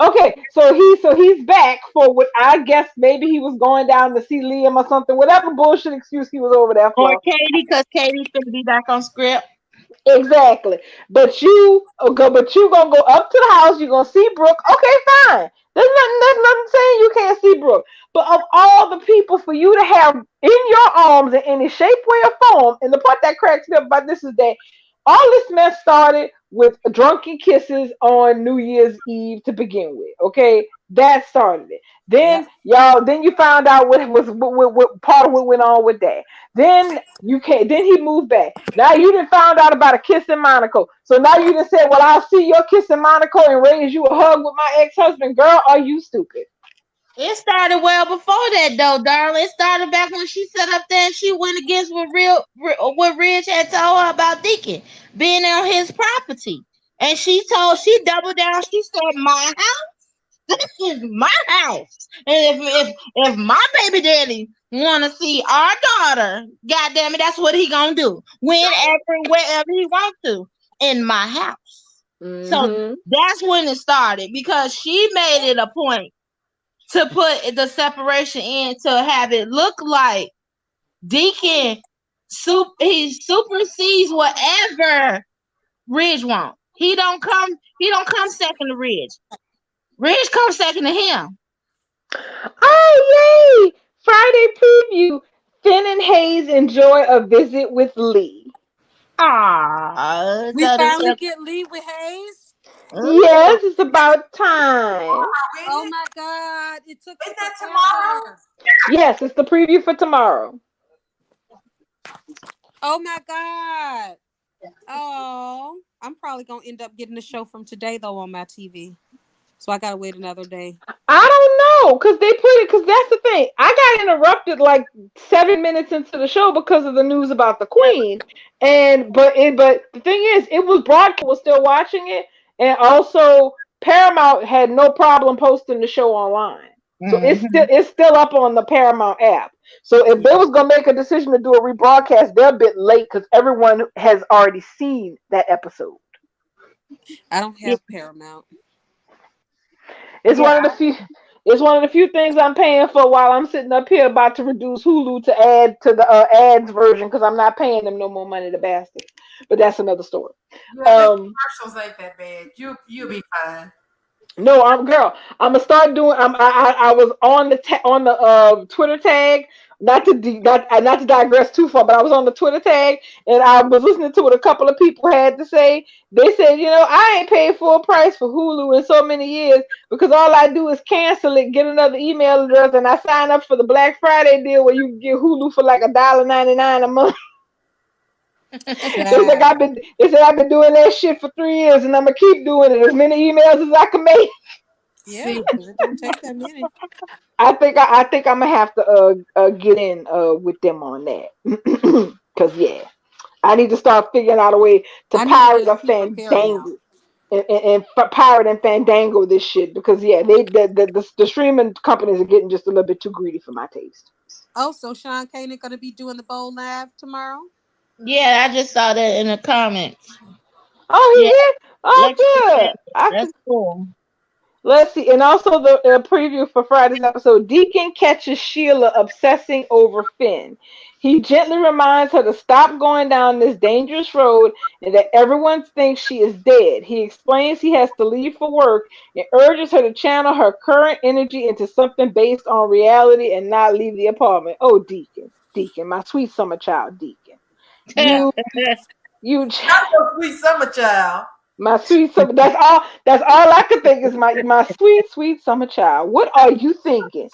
Okay, so he's back for what I guess maybe he was going down to see Liam or something, whatever bullshit excuse he was over there Or for. Katie, because Katie's gonna be back on script. Exactly. But you gonna go up to the house, you're gonna see Brooke. Okay, fine. There's nothing saying you can't see Brooke. But of all the people for you to have in your arms in any shape, way, or form, and the part that cracks me up about this is that all this mess started with drunken kisses on New Year's Eve to begin with. Okay, that started it. Yep. Then you found out what part of what went on with that. Then you can't. Then he moved back. Now you didn't found out about a kiss in Monaco. So now you done said, "Well, I'll see your kiss in Monaco and raise you a hug with my ex-husband." Girl, are you stupid? It started well before that, though, darling. It started back when she sat up there and she went against what Ridge had told her about Deacon being on his property, and she doubled down. She said, "My house, this is my house, and if my baby daddy want to see our daughter, goddamn it, that's what he gonna do. Whenever, wherever he wants to, in my house." So Mm-hmm. that's when it started because she made it a point to put the separation in to have it look like Deacon he supersedes whatever Ridge wants. He don't come second to Ridge. Ridge comes second to him. Oh yay! Friday preview. Finn and Hayes enjoy a visit with Lee. Ah, We finally get Lee with Hayes. Yes, it's about time. Oh my God! It took Isn't that tomorrow? forever. Yes, it's the preview for tomorrow. Oh my God! Oh, I'm probably gonna end up getting the show from today though on my TV. So I gotta wait another day. I don't know, because they put it, because that's the thing. I got interrupted like 7 minutes into the show because of the news about the Queen. But the thing is, it was broadcast, was still watching it, and also Paramount had no problem posting the show online. So it's still up on the Paramount app. So if they was gonna make a decision to do a rebroadcast, they're a bit late because everyone has already seen that episode. I don't have Paramount. It's one of the few. It's one of the few things I'm paying for while I'm sitting up here about to reduce Hulu to add to the ads version because I'm not paying them no more money, the bastards. But that's another story. Yeah, the commercials ain't that bad. You'll be fine. No, I'm gonna start doing. I was on the Twitter tag. Not to digress too far, but I was on the Twitter tag and I was listening to what a couple of people had to say. They said, I ain't paid full price for Hulu in so many years because all I do is cancel it, get another email address, and I sign up for the Black Friday deal where you can get Hulu for like $1.99 a month. They said I've been doing that shit for 3 years and I'm gonna keep doing it as many emails as I can make. Yeah, because it don't take that many. I think I'm gonna have to get in with them on that because I need to start figuring out a way to pirate a Fandango and pirate and Fandango this shit because the streaming companies are getting just a little bit too greedy for my taste. Oh, so Sean Kanan gonna be doing the Bold Live tomorrow? Yeah, I just saw that in the comments. Oh, he did? Oh, good. That's cool. Let's see. And also the preview for Friday's episode. Deacon catches Sheila obsessing over Finn. He gently reminds her to stop going down this dangerous road and that everyone thinks she is dead. He explains he has to leave for work and urges her to channel her current energy into something based on reality and not leave the apartment. Oh, Deacon, my sweet summer child, Deacon. You Not your sweet summer child. My sweet summer. That's all I can think is my sweet summer child. What are you thinking?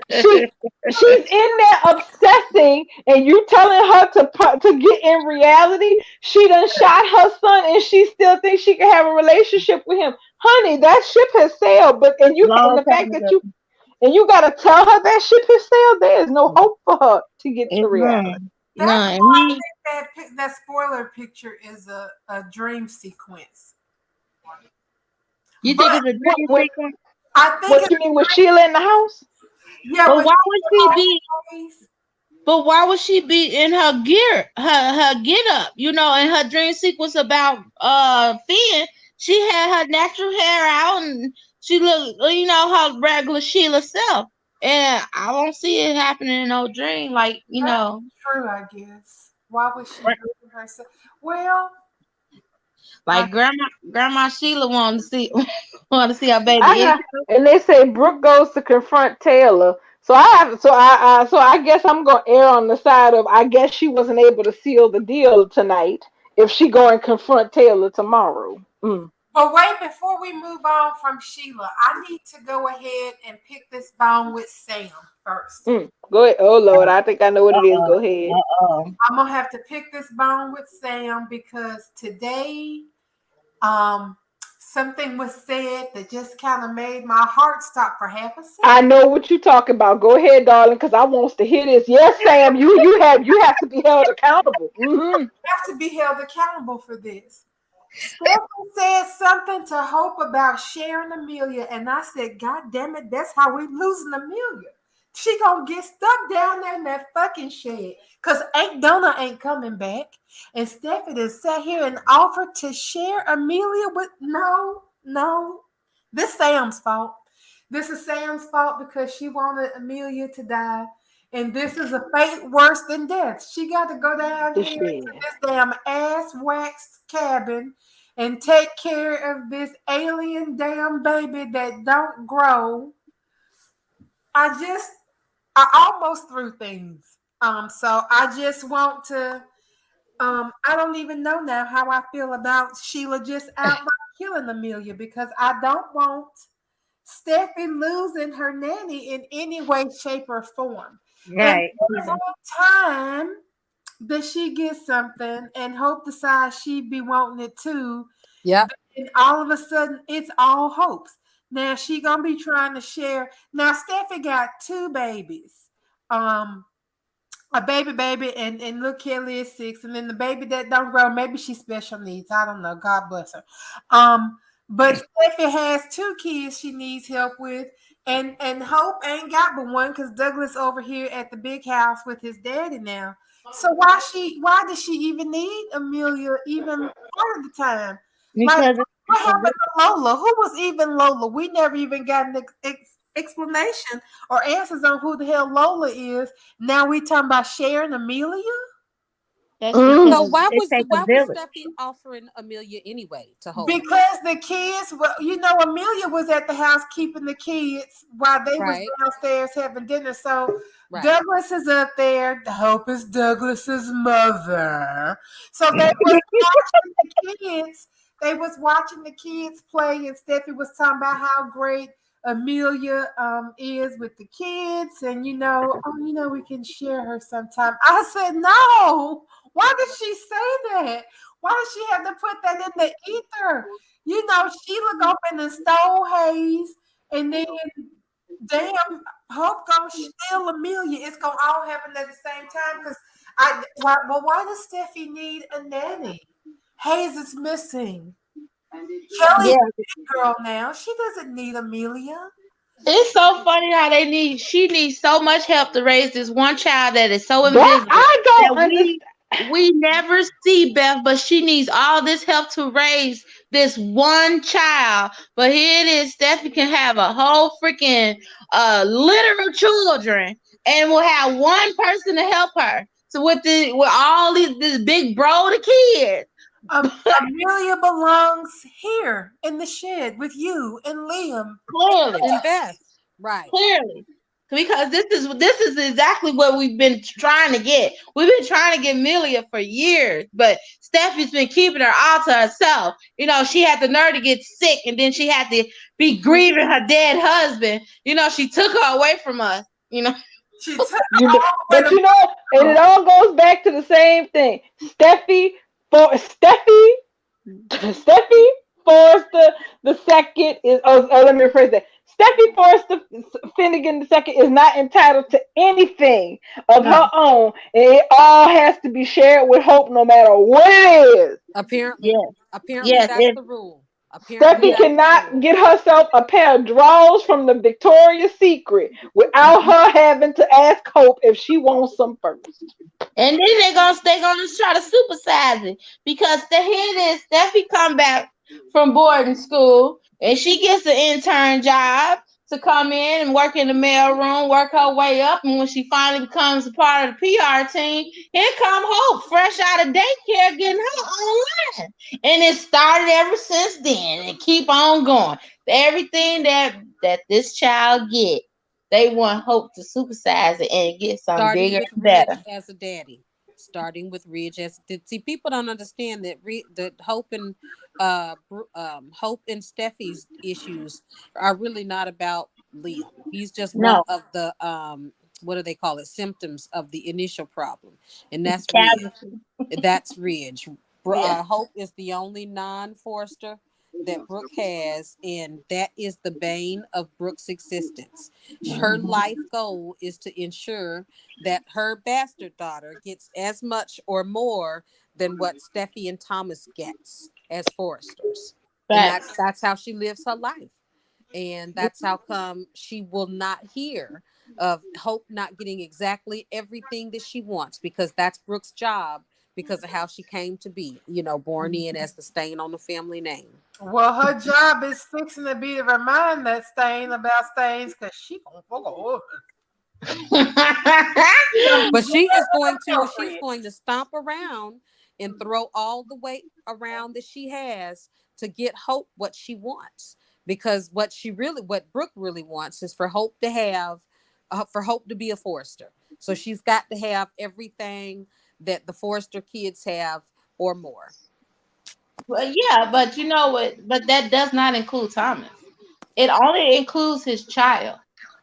She's in there obsessing, and you telling her to get in reality. She done shot her son, and she still thinks she can have a relationship with him. Honey, that ship has sailed. And the fact that And you gotta tell her that shit herself. There is no hope for her to get to reality. That's No, why I think that spoiler picture is a dream sequence. you But think it's a dream sequence? I think What it's, you mean with Sheila in the house? yeah, But but why would she be? always, But why would she be in her gear, her get up? You know, in her dream sequence about Finn, she had her natural hair out and she looked, you know, her regular Sheila self. And I don't see it happening in no dream, like you that's know, true, I guess. Why would she do herself? Well, I, like Grandma Sheila wanted to see wanted to see her I baby. got, and they say Brooke goes to confront Taylor. So I guess I'm gonna err on the side of I guess she wasn't able to seal the deal tonight if she go and confront Taylor tomorrow. but wait, before we move on from Sheila, I need to go ahead and pick this bone with Sam first. Go ahead. Oh Lord, I think I know what it is. Go ahead. I'm gonna have to pick this bone with Sam because today, something was said that just kind of made my heart stop for half a second. I know what you're talking about. Go ahead, darling, because I wants to hear this. Yes, Sam, you have to be held accountable. Have to be held accountable for this. Stephanie said something to Hope about sharing Amelia, and I said, God damn it, that's how we losing Amelia. She gonna get stuck down there in that fucking shed. Cause Aunt Donna ain't coming back. And Stephanie sat here and offered to share Amelia with no. This Sam's fault. This is Sam's fault because she wanted Amelia to die. And this is a fate worse than death. She got to go down here to this damn ass waxed cabin and take care of this alien damn baby that don't grow. I almost threw things. So I just want to I don't even know now how I feel about Sheila just outright killing Amelia because I don't want Steffi losing her nanny in any way, shape, or form. And Right. every time that she gets something and Hope decides she'd be wanting it too, Yeah. and all of a sudden it's all Hope's. Now she gonna be trying to share. Now Steffi got two babies. A baby, and little Kelly is 6, and then the baby that don't grow, maybe she's special needs. I don't know. God bless her. But Steffi has 2 kids she needs help with, and Hope ain't got but one because Douglas over here at the big house with his daddy now. So why does she even need Amelia even part of the time? Like Because what happened to Lola? Who was even Lola? We never even got an explanation or answers on who the hell Lola is. Now we talking about sharing Amelia? that's So because it takes a why was village. Steffi offering Amelia anyway to hold? Because the kids, well, Amelia was at the house keeping the kids while they was downstairs having dinner. So Douglas is up there. The Hope is Douglas's mother. So they was watching the kids. They was watching the kids play, and Steffi was talking about how great Amelia is with the kids, and we can share her sometime. I said, no. Why did she say that? Why does she have to put that in the ether? Sheila go up and then stole Hayes, and then damn Hope gonna steal Amelia. It's gonna all happen at the same time. Because why does Steffi need a nanny? Hayes is missing. Kelly's a big girl now. She doesn't need Amelia. It's so funny how she needs so much help to raise this one child that is so invisible. I don't understand. We never see Beth, but she needs all this help to raise this one child. But here it is, Stephanie can have a whole freaking litter of children and will have one person to help her. So with all this big bro of kids. Amelia belongs here in the shed with you and Liam. Clearly. And Beth. Right. Clearly. Because this is exactly what we've been trying to get. We've been trying to get Amelia for years, but Steffi's been keeping her all to herself. She had the nerve to get sick, and then she had to be grieving her dead husband. She took her away from us. She took but and it all goes back to the same thing. Steffi Forrester the second is. Oh, let me rephrase that. Steffi Forrester Finnegan II is not entitled to anything of No. her own, and it all has to be shared with Hope, no matter what it is. Apparently, Yes. apparently Yes. that's If the rule. Apparently Steffi yes. that's the cannot rule. get herself a pair of drawers from the Victoria's Secret without her having to ask Hope if she wants some first. And then they gonna try to supersize it because the here is Steffi come back from boarding school and she gets an intern job to come in and work in the mail room, work her way up, and when she finally becomes a part of the PR team, here come Hope, fresh out of daycare, getting her online. And it started ever since then and keep on going. Everything that this child get, they want Hope to supersize it and get something Starting bigger with and Ridge better. as a daddy. Starting with Ridge as see, people don't understand that that Hope and Steffi's issues are really not about Liam. He's just one No, of the what do they call it, symptoms of the initial problem, and that's Ridge. casualty. That's Ridge. Yeah. Hope is the only non-Forster that Brooke has, and that is the bane of Brooke's existence. Her life goal is to ensure that her bastard daughter gets as much or more than what Steffi and Thomas gets as Foresters. And Facts. that's how she lives her life. And that's how come she will not hear of Hope not getting exactly everything that she wants, because that's Brooke's job, because of how she came to be, born in as the stain on the family name. Well, her job is fixing to be to remind that stain about stains because she gonna fuck her But she's going to stomp around and throw all the weight around that she has to get Hope what she wants. Because what Brooke really wants is for Hope to have, for Hope to be a Forester. So she's got to have everything that the Forester kids have or more. Well, yeah, but you know what? But that does not include Thomas. It only includes his child.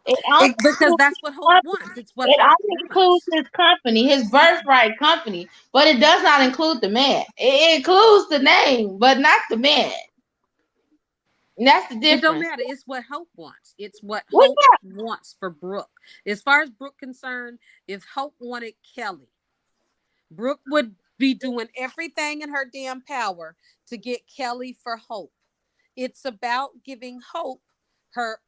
It only Because includes that's his what Hope company. wants. It's what It Hope only includes wants. his company, his birthright company, but it does not include the man. It includes the name, but not the man. And that's the It don't difference. matter. It's what Hope wants. It's what Well, Hope wants for Brooke. As far as Brooke concerned, if Hope wanted Kelly, Brooke would be doing everything in her damn power to get Kelly for Hope. It's about giving Hope her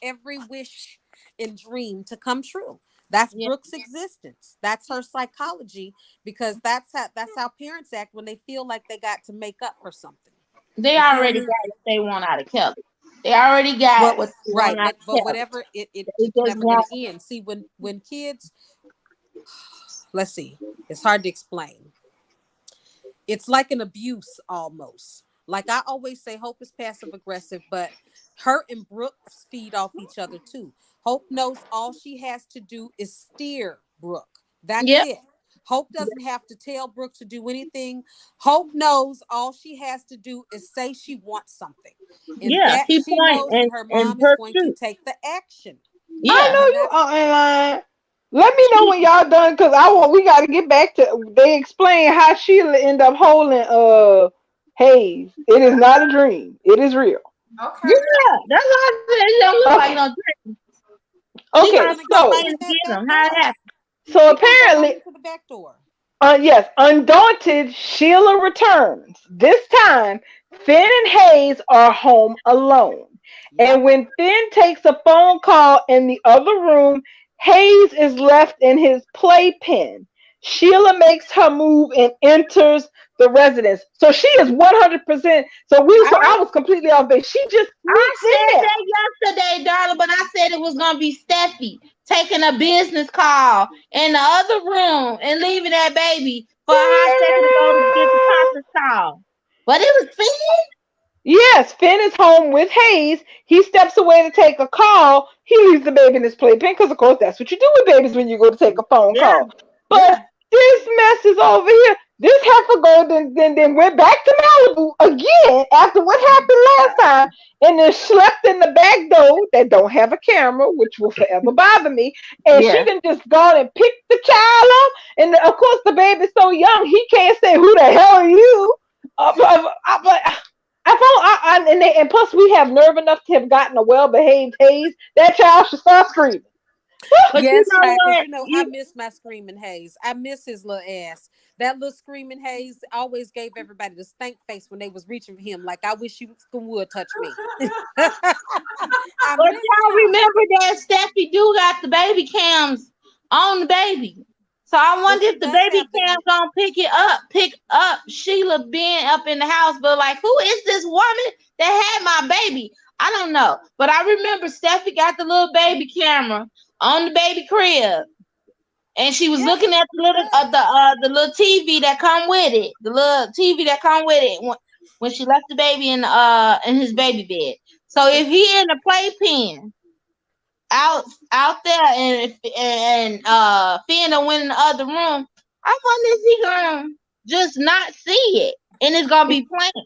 every wish and dream to come true. That's yeah, Brooke's existence. That's her psychology, because that's how parents act when they feel like they got to make up for something. they You feel already me? got what they want out of Kelly. They already got Well, what they want right, out but of Kelly. whatever They it's just never going want. to end. See, when kids, let's see, it's hard to explain. It's like an abuse almost. Like I always say, Hope is passive aggressive, but her and Brooke feed off each other too. Hope knows all she has to do is steer Brooke. That's Yep. it. Hope doesn't have to tell Brooke to do anything. Hope knows all she has to do is say she wants something. And Yeah. that Key she point knows that her and mom is going to pursuit. take the action. I Yeah. know And you that's are in line. Let me know when y'all done, cause we gotta get back to. They explain how Sheila end up holding Hayes. It is not a dream. It is real. Okay. Yeah. That's why I said it don't look like Okay. no. She she's Okay. gonna gonna come go So in in and that get back them. How it door. happened? so She's gonna go right apparently, into the back door. yes, undaunted, Sheila returns. This time, Finn and Hayes are home alone. And Yep. when Finn takes a phone call in the other room, Hayes is left in his playpen. Sheila makes her move and enters the residence. So she is 100%. So I I was completely off base. She just I sneaks in said there. that yesterday, darling, but I said it was gonna be Steffi taking a business call in the other room and leaving that baby for a hot second to go to get the conference call. But it was Finn. Yes, Finn is home with Hayes. He steps away to take a call. He leaves the baby in his playpen because, of course, that's what you do with babies when you go to take a phone Yeah, call. But yeah, this mess is over here. This heifer go then went back to Malibu again after what happened last time, and then slept in the back door that don't have a camera, which will forever bother me. And she yeah. then just gone and picked the child up. And of course, the baby's so young, he can't say who the hell are you. But And plus we have nerve enough to have gotten a well-behaved Hayes. That child should start screaming. But you Yes, know child, because what? you know I miss my screaming Hayes. I miss his little ass. That little screaming Hayes always gave everybody the stank face when they was reaching for him. Like I wish you would touch me. I But miss y'all him. remember that Steffi do got the baby cams on the baby. So I Well, wonder she if the does baby have the. cam gonna pick up Sheila being up in the house, but like, who is this woman that had my baby? I don't know. But I remember Steffi got the little baby camera on the baby crib. And she was Yes, looking at she does. the little TV that come with it, the little TV that come with it when she left the baby in his baby bed. So if he in the playpen out there and Finn went in the other room, I wonder if he gonna just not see it and it's gonna be playing.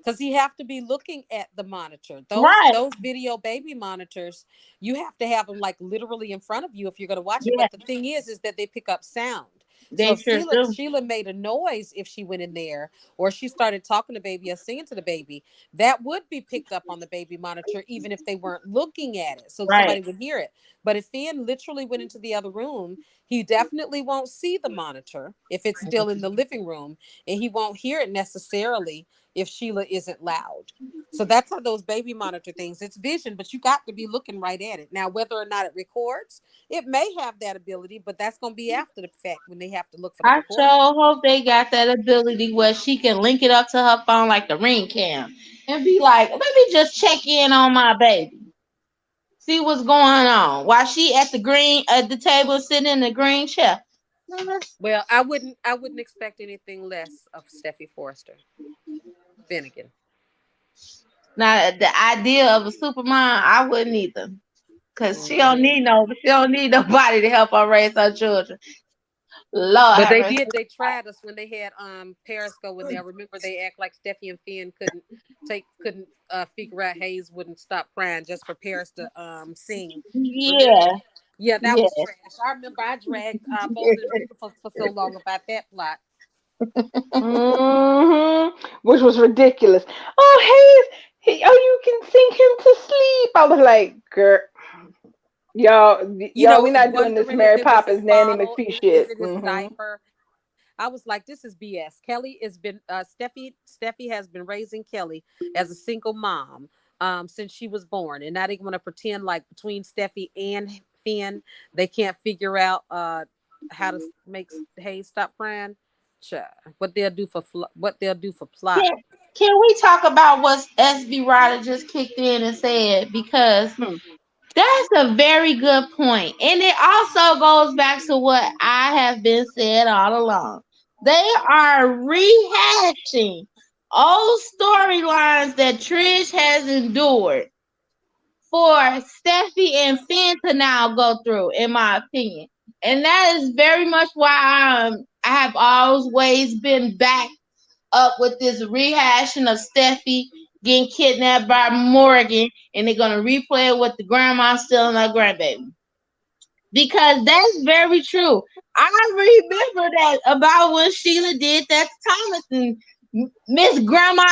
Because you have to be looking at the monitor. Right. Those video baby monitors, you have to have them like literally in front of you if you're going to watch it. Yeah, But the thing is that they pick up sound. So they if sure do. Sheila made a noise if she went in there, or she started talking to baby or singing to the baby, that would be picked up on the baby monitor, even if they weren't looking at it. So Right. somebody would hear it. But if Finn literally went into the other room, he definitely won't see the monitor if it's still in the living room, and he won't hear it necessarily if Sheila isn't loud. So that's how those baby monitor things, it's vision, but you got to be looking right at it. Now, whether or not it records, it may have that ability, but that's going to be after the fact when they have to look for the I recording. sure hope they got that ability where she can link it up to her phone like the ring cam and be like, let me just check in on my baby. See what's going on while she at the table sitting in the green chair. Well, I wouldn't expect anything less of Steffi Forrester. Finnegan. Now the idea of a super mom, I wouldn't either. Cause Mhm. she don't need nobody to help her raise her children. Lord But have they mercy. did. They tried us when they had Periscope in there. Remember, they act like Steffi and Finn couldn't figure out Hayes wouldn't stop crying just for Paris to sing. Remember? Yeah, Yeah, that was yeah. trash. I remember I dragged both of them people for so long about that plot. Which was ridiculous. Oh, oh, you can sing him to sleep. I was like, girl, You we know, not doing this wondering if Mary it was his Poppins Nanny bottle, McPhee is shit. it his diaper? I was like, this is BS. Kelly has been Steffi has been raising Kelly as a single mom since she was born, and now they want to pretend like between Steffi and Finn they can't figure out how to make Hayes stop crying. Child, what they'll do for plot. Can, can we talk about what SB Ryder just kicked in and said? Because Hmm. that's a very good point. And it also goes back to what I have been said all along. They are rehashing old storylines that Trish has endured for Steffi and Finn to now go through, in my opinion. And that is very much why I have always been back up with this rehashing of Steffi getting kidnapped by Morgan, and they're gonna replay it with the grandma stealing her grandbaby. Because that's very true. I remember that about when Sheila did that to Thomas, and Miss Grandma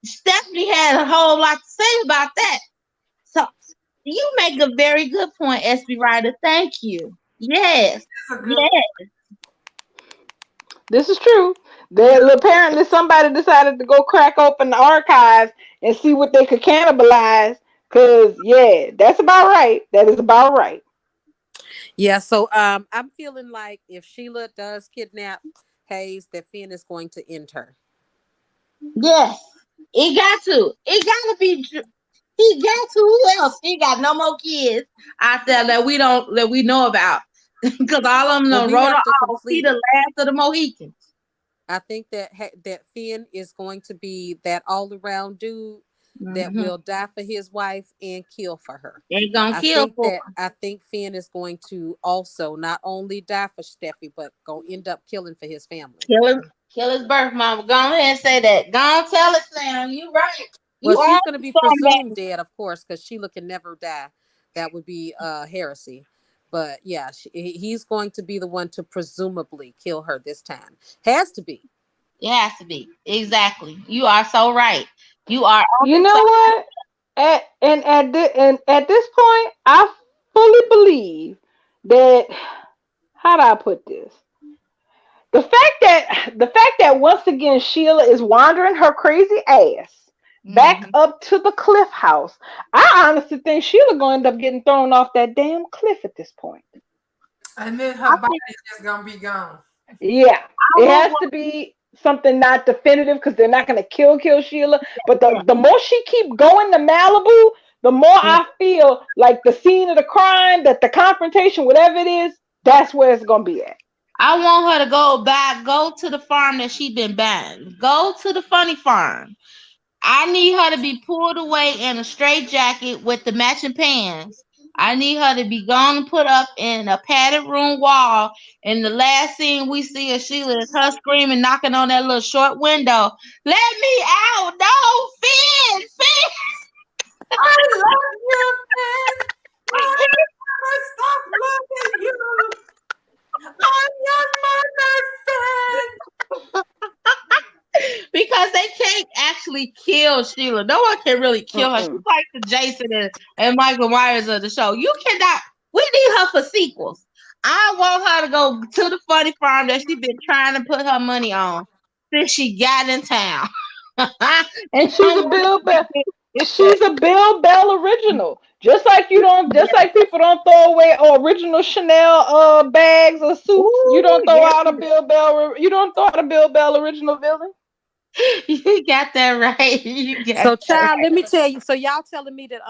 Stephanie had a whole lot to say about that. So you make a very good point, SB Ryder. Thank you. Yes. That's a good. Yes. This is true. Apparently somebody decided to go crack open the archives and see what they could cannibalize. Cause yeah, that's about right. That is about right. Yeah, so I'm feeling like if Sheila does kidnap Hayes, that Finn is going to end her. Yes. It got to. It got to be. He got to. Who else? He got no more kids out there that we know about. Because all of them Well, done we wrote her have to off. He complete the it. last of the Mohicans. I think that that Finn is going to be that all around dude that Mm-hmm. will die for his wife and kill for her. They gonna kill for her. I think Finn is going to also not only die for Steffi, but go end up killing for his family. Kill his birth mama. Go ahead and say that. Go on, tell it, Sam. You right. Well, You are she's going to be strong. presumed dead, of course, because Sheila can never die. That would be heresy. But yeah, he's going to be the one to presumably kill her this time. Has to be. It has to be. Exactly. You are so right. You are on You the know top. what? At this point, I fully believe that. How do I put this? The fact that once again Sheila is wandering her crazy ass back Mm-hmm. up to the cliff house. I honestly think Sheila gonna end up getting thrown off that damn cliff at this point. And then I her think body's just gonna be gone. Yeah, I it will has to be something not definitive because they're not gonna kill Sheila. But the more she keep going to Malibu, the more I feel like the scene of the crime, that the confrontation, whatever it is, that's where it's gonna be at. I want her to go back, go to the farm that she been banned. Go to the funny farm. I need her to be pulled away in a straight jacket with the matching pants. I need her to be gone and put up in a padded room wall. And the last scene we see of Sheila is her screaming, knocking on that little short window. Let me out! No, Finn! Finn! I love you, man. I never stop loving you. I'm your mother, Because they can't actually kill Sheila. No one can really kill her. She's Mm-mm. like the Jason and Michael Myers of the show. You cannot. We need her for sequels. I want her to go to the funny farm that she's been trying to put her money on since she got in town. And She's I a want Bill Bell. her She's a Bill Bell original. Just like people don't throw away original Chanel bags or suits. You Ooh, don't throw yes, out a Bill Bell. You don't throw out a Bill Bell original villain. you got that right. You got So, that child, let me tell you. So, y'all telling me that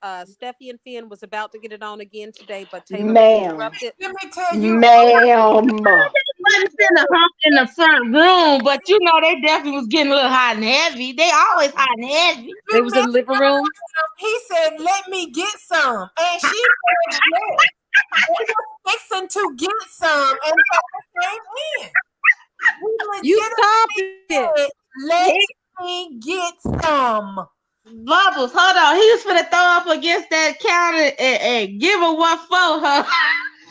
Steffi and Finn was about to get it on again today, but Taylor Ma'am, interrupted. man. Let me tell you, ma'am. wasn't in the hump in the front room, but you know they definitely was getting a little hot and heavy. They always hot and heavy. They you was in the messed living room. up. He said, "Let me get some," and she said, "Yes." They were fixing to get some, and Taylor came in. We You stop legitimately it. said, "Let me get some." Bubbles, hold on. He was finna throw up against that counter and give her one for her.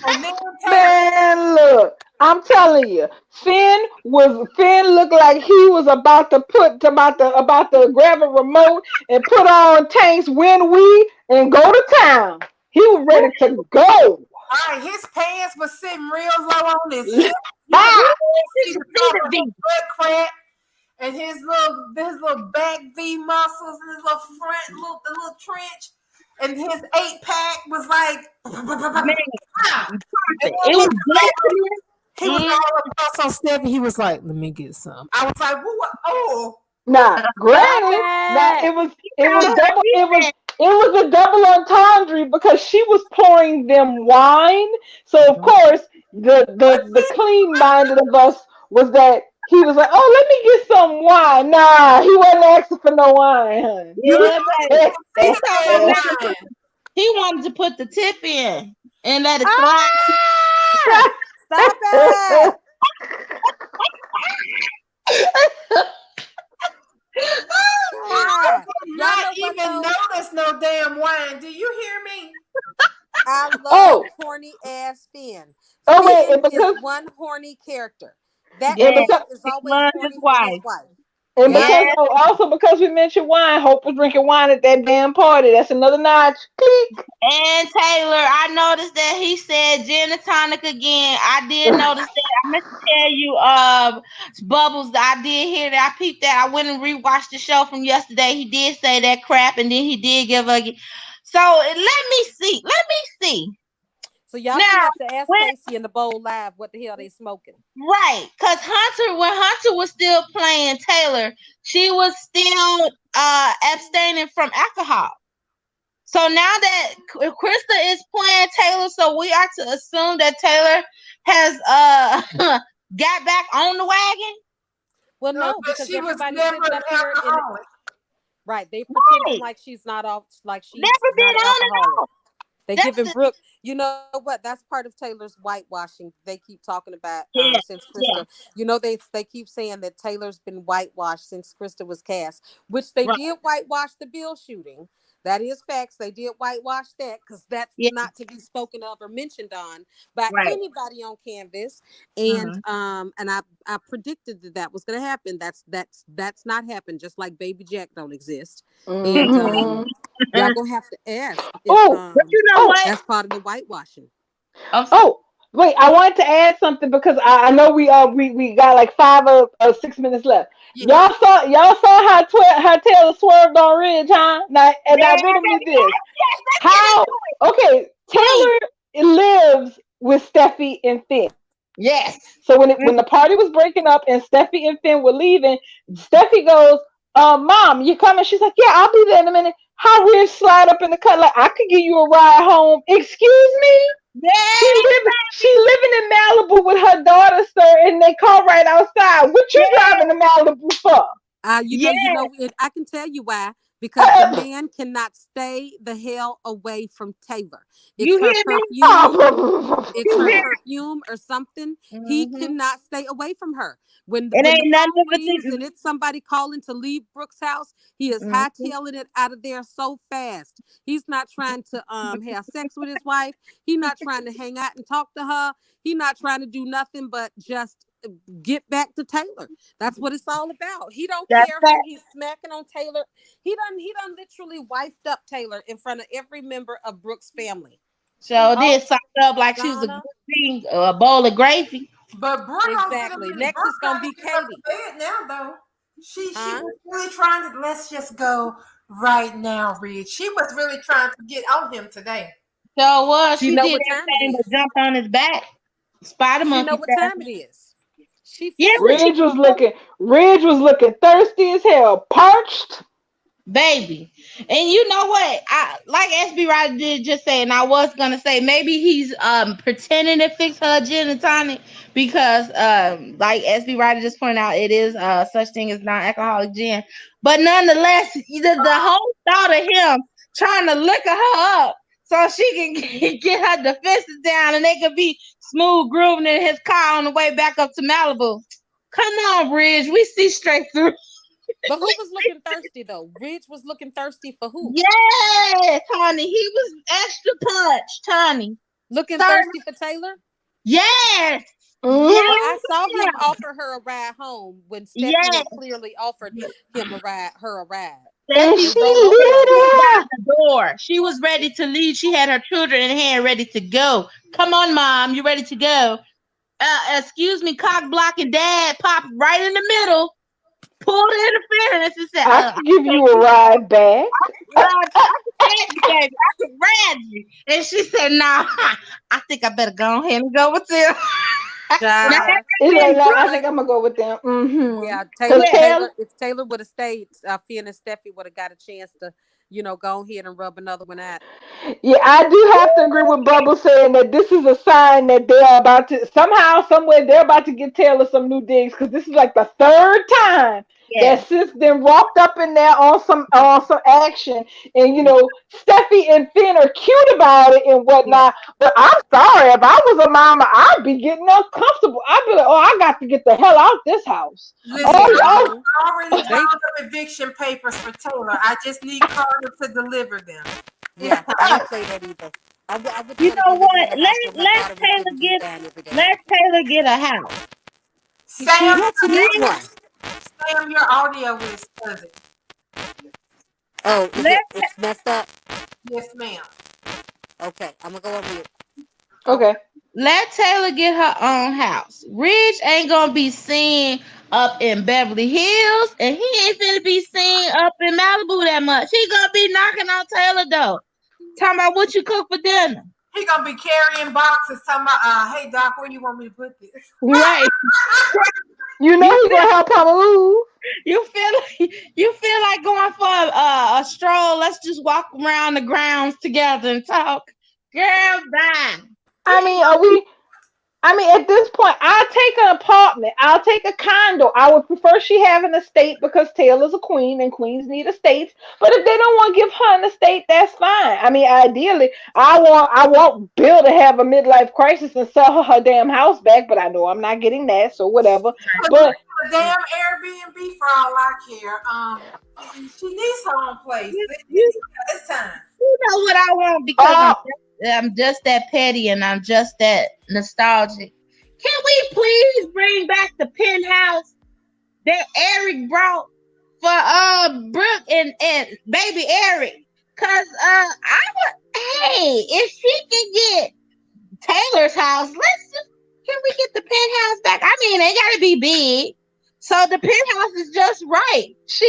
And then Taylor, Man, look, I'm telling you, Finn looked like he was about to grab a remote and put on Tank's win we and go to town. He was ready to go. all right, his pants was sitting real low on his hip. You could Ah, see the top of his butt crack and his little back V muscles and his little front, the little trench, and his 8-pack was like, Man, and then it his was glistening. he was all across on Steph, and he was like, "Let me get some." I was like, "What? Oh, nah, Stop granted, nah, it. it was a double entendre because she was pouring them wine. So of course, the clean minded of us was that he was like, "Oh, let me get some wine." Nah, he wasn't asking for no wine, you Yeah, baby. see He the told her damn let her wine." he wanted to put the tip in and let it slide. Ah! Stop it. I God. did Y'all not know what even though? notice no damn wine. Do you hear me? I love oh, horny ass Finn. oh wait, Finn and is because one horny character. That and Yeah, man because is he always loved his horny for his wife. wife. and Yep. because Yeah, oh, also because we mentioned wine, Hope was drinking wine at that damn party. That's another notch. Click. and Taylor, I noticed that he said gin and tonic again. I did notice that. I meant to tell you, Bubbles, I did hear that. I peeped that. I went and rewatched the show from yesterday. He did say that crap, and then he did give a. So let me see. Let me see. So y'all gonna Now, have to ask when Stacy in the bowl live what the hell they smoking. right, because when Hunter was still playing Taylor, she was still abstaining from alcohol. So now that Krista is playing Taylor, so we are to assume that Taylor has got back on the wagon. Well, No, no, but because she was everybody's never sitting an up here and alcoholic. right, they pretending Right. like she's not off, like she's Never not been an on and alcoholic. off. They That's giving the Brooke, you know what? That's part of Taylor's whitewashing. They keep talking about yeah, since yeah, Krista. You know they keep saying that Taylor's been whitewashed since Krista was cast, which they right. did whitewash the Bill shooting. That is facts. They did whitewash that because that's Yeah. not to be spoken of or mentioned on by Right. anybody on Canvas. And I predicted that was going to happen. That's not happened. Just like Baby Jack don't exist. And y'all gonna have to ask if But you know what? that's part of the whitewashing. Oh, wait! I wanted to add something because I know we got like 5 or 6 minutes left. Yeah. Y'all saw how Taylor swerved on Ridge, huh? Now riddle me this: how? Okay, Taylor lives with Steffi and Finn. Yes. So when the party was breaking up and Steffi and Finn were leaving, Steffi goes, Mom, you coming?" She's like, "Yeah, I'll be there in a minute." How Ridge slide up in the cut like, "I could give you a ride home." Excuse me? She living in Malibu with her daughter, sir, and they call right outside. What you driving to Malibu for? I can tell you why. Because the man cannot stay the hell away from Taylor. It's You her hear me? Oh. it's her perfume or something. He cannot stay away from her. When It the ain't nothing phone but rings and it's somebody calling to leave Brooke's house, he is hightailing it out of there so fast. He's not trying to have sex with his wife. He's not trying to hang out and talk to her. He's not trying to do nothing but just get back to Taylor. That's what it's all about. He don't care who he's smacking on Taylor. He done literally wifed up Taylor in front of every member of Brooke's family. So this sucked up like she was a bowl of gravy. But Brooke exactly. Next is gonna be Katie. Now though, she was really trying to let's just go right now, Ridge. She was really trying to get on him today. So she know did what time everything it but is. jumped on his back. Spider She monkey. know what time it is. Ridge was looking thirsty as hell, parched. Baby. And you know what? I like SB Ryder did just say, and I was gonna say maybe he's pretending to fix her gin and tonic because like SB Ryder just pointed out, it is such thing as non-alcoholic gin. But nonetheless, the whole thought of him trying to liquor her up so she can get her defenses down and they could be smooth grooving in his car on the way back up to Malibu. Come on, Bridge. We see straight through. But who was looking thirsty though? Ridge was looking thirsty for who? Yes, honey. He was extra punch, honey. Looking thirsty for Taylor? Yes. Mm-hmm. Well, I saw him offer her a ride home when Stephanie had clearly offered him a ride. And she lit out the door. She was ready to leave. She had her children in hand, ready to go. Come on, Mom, you ready to go? Excuse me, cock blocking dad popped right in the middle, pulled interference and said, "I can give you a ride back. I can ride you." And she said, "Nah, I think I better go ahead and go with them." I think I'm gonna go with them. Mm-hmm. Yeah, if Taylor would have stayed, Finn and Steffi would have got a chance to, go ahead and rub another one out. Yeah, I do have to agree with Bubble saying that this is a sign that they are about to somewhere they're about to get Taylor some new digs because this is like the third time that sis then walked up in there on some action, and Steffi and Finn are cute about it and whatnot. But I'm sorry, if I was a mama, I'd be getting uncomfortable. I'd be like, "Oh, I got to get the hell out this house." Listen, I already filed the eviction papers for Taylor. I just need Carter to deliver them. Yeah, I don't play that either. You know what? Let Taylor get a house. Sam, your audio is fuzzy. Oh, it's messed up? Yes, ma'am. Okay, I'm gonna go on mute. Okay. Let Taylor get her own house. Ridge ain't gonna be seen up in Beverly Hills, and he ain't gonna be seen up in Malibu that much. He gonna be knocking on Taylor door, talking about what you cook for dinner. He gonna be carrying boxes, talking about, "Hey Doc, where you want me to put this?" Right. He's gonna help her move. You feel like going for a stroll? Let's just walk around the grounds together and talk. Girl, bye. I mean, I mean, at this point, I'll take an apartment. I'll take a condo. I would prefer she have an estate because Taylor's a queen and queens need estates. But if they don't want to give her an estate, that's fine. I mean, ideally, I want Bill to have a midlife crisis and sell her damn house back. But I know I'm not getting that, so whatever. But a damn Airbnb for all I care. She needs her own place. It's time. You know what I want because I'm just that petty and I'm just that nostalgic. Can we please bring back the penthouse that Eric brought for Brooke and baby Eric? Cause I would if she can get Taylor's house, can we get the penthouse back? I mean, they gotta be big. So the penthouse is just right. She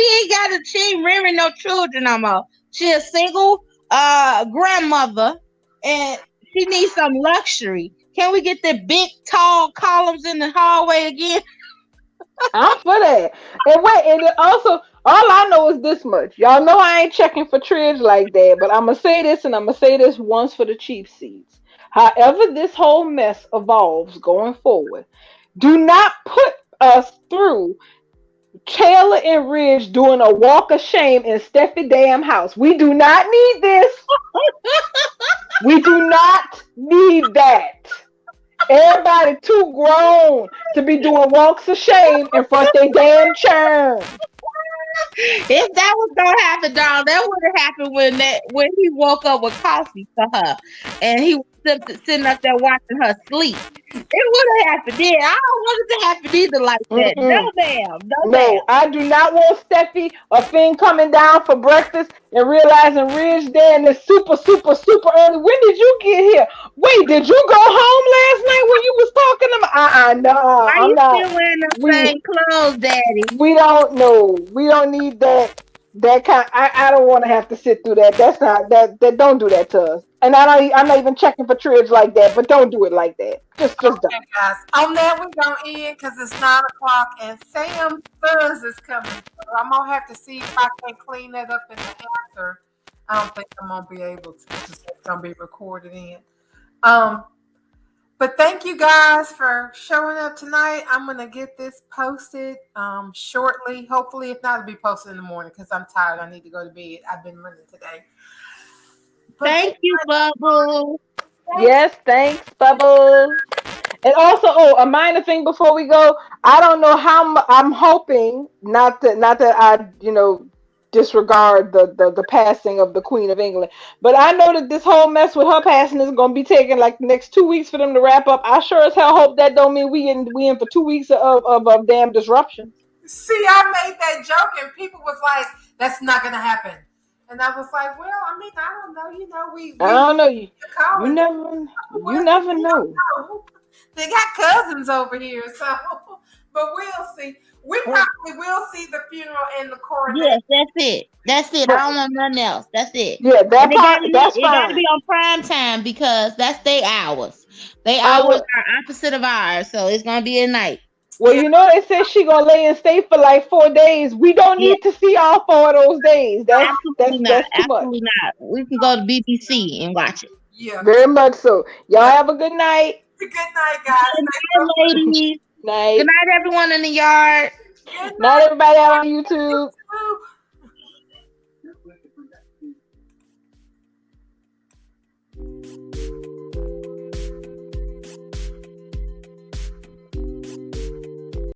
ain't rearing no children no more. She a single grandmother and she needs some luxury. Can we get the big tall columns in the hallway again? I'm for that. And wait, and also all I know is this much. Y'all know I ain't checking for Tridge like that, but I'm gonna say this and I'm gonna say this once for the cheap seats. However this whole mess evolves going forward, do not put us through Taylor and Ridge doing a walk of shame in Steffi damn house. We do not need this. We do not need that. Everybody too grown to be doing walks of shame in front of their damn churn. If that was gonna happen, dog, that would have happened when he woke up with coffee for her, and he was sitting up there watching her sleep. It would have happened then. I don't want it to happen either like that. No, ma'am. No, I do not want Steffi or Finn coming down for breakfast and realizing Ridge there and it's super early. When did you get here? Wait, did you go home last night when you was talking to me? No, Why I'm you not. still wearing the same clothes, Daddy? We don't know. We don't need that. That kind. I don't want to have to sit through that. That's not that. Don't do that to us. And I'm not even checking for Tridge like that. But don't do it like that. Just don't. Guys. On that we're gonna end because it's 9:00 and Sam Buzz is coming. So I'm gonna have to see if I can clean that up in the answer. I don't think I'm gonna be able to because it's gonna be recorded in. But thank you guys for showing up tonight. I'm gonna get this posted shortly. Hopefully, if not, it'll be posted in the morning because I'm tired. I need to go to bed. I've been running today. Thank you, Bubble. Yes, thanks, Bubbles. And also, a minor thing before we go. I don't know how I'm hoping not that I disregard the passing of the Queen of England, but I know that this whole mess with her passing is going to be taking like the next 2 weeks for them to wrap up. I sure as hell hope that don't mean we in for 2 weeks of damn disruption. See, I made that joke and people was like, "That's not gonna happen." And I was like, well, I mean, I don't know. I don't know. You never know. They got cousins over here, so but we'll see. We probably will see the funeral and the coronation. Yes, that's it. I don't want nothing else. That's it. Yeah, that's fine. It gotta be on prime time because that's their hours. Their hours are opposite of ours, so it's gonna be at night. Well, they said she gonna lay in state for like 4 days. We don't need to see all 4 of those days. That's too much. Absolutely not. We can go to BBC and watch it. Yeah, very much so. Y'all have a good night. Good night, guys. Good night, ladies. Night. Good night, everyone in the yard. Night, everybody out on YouTube.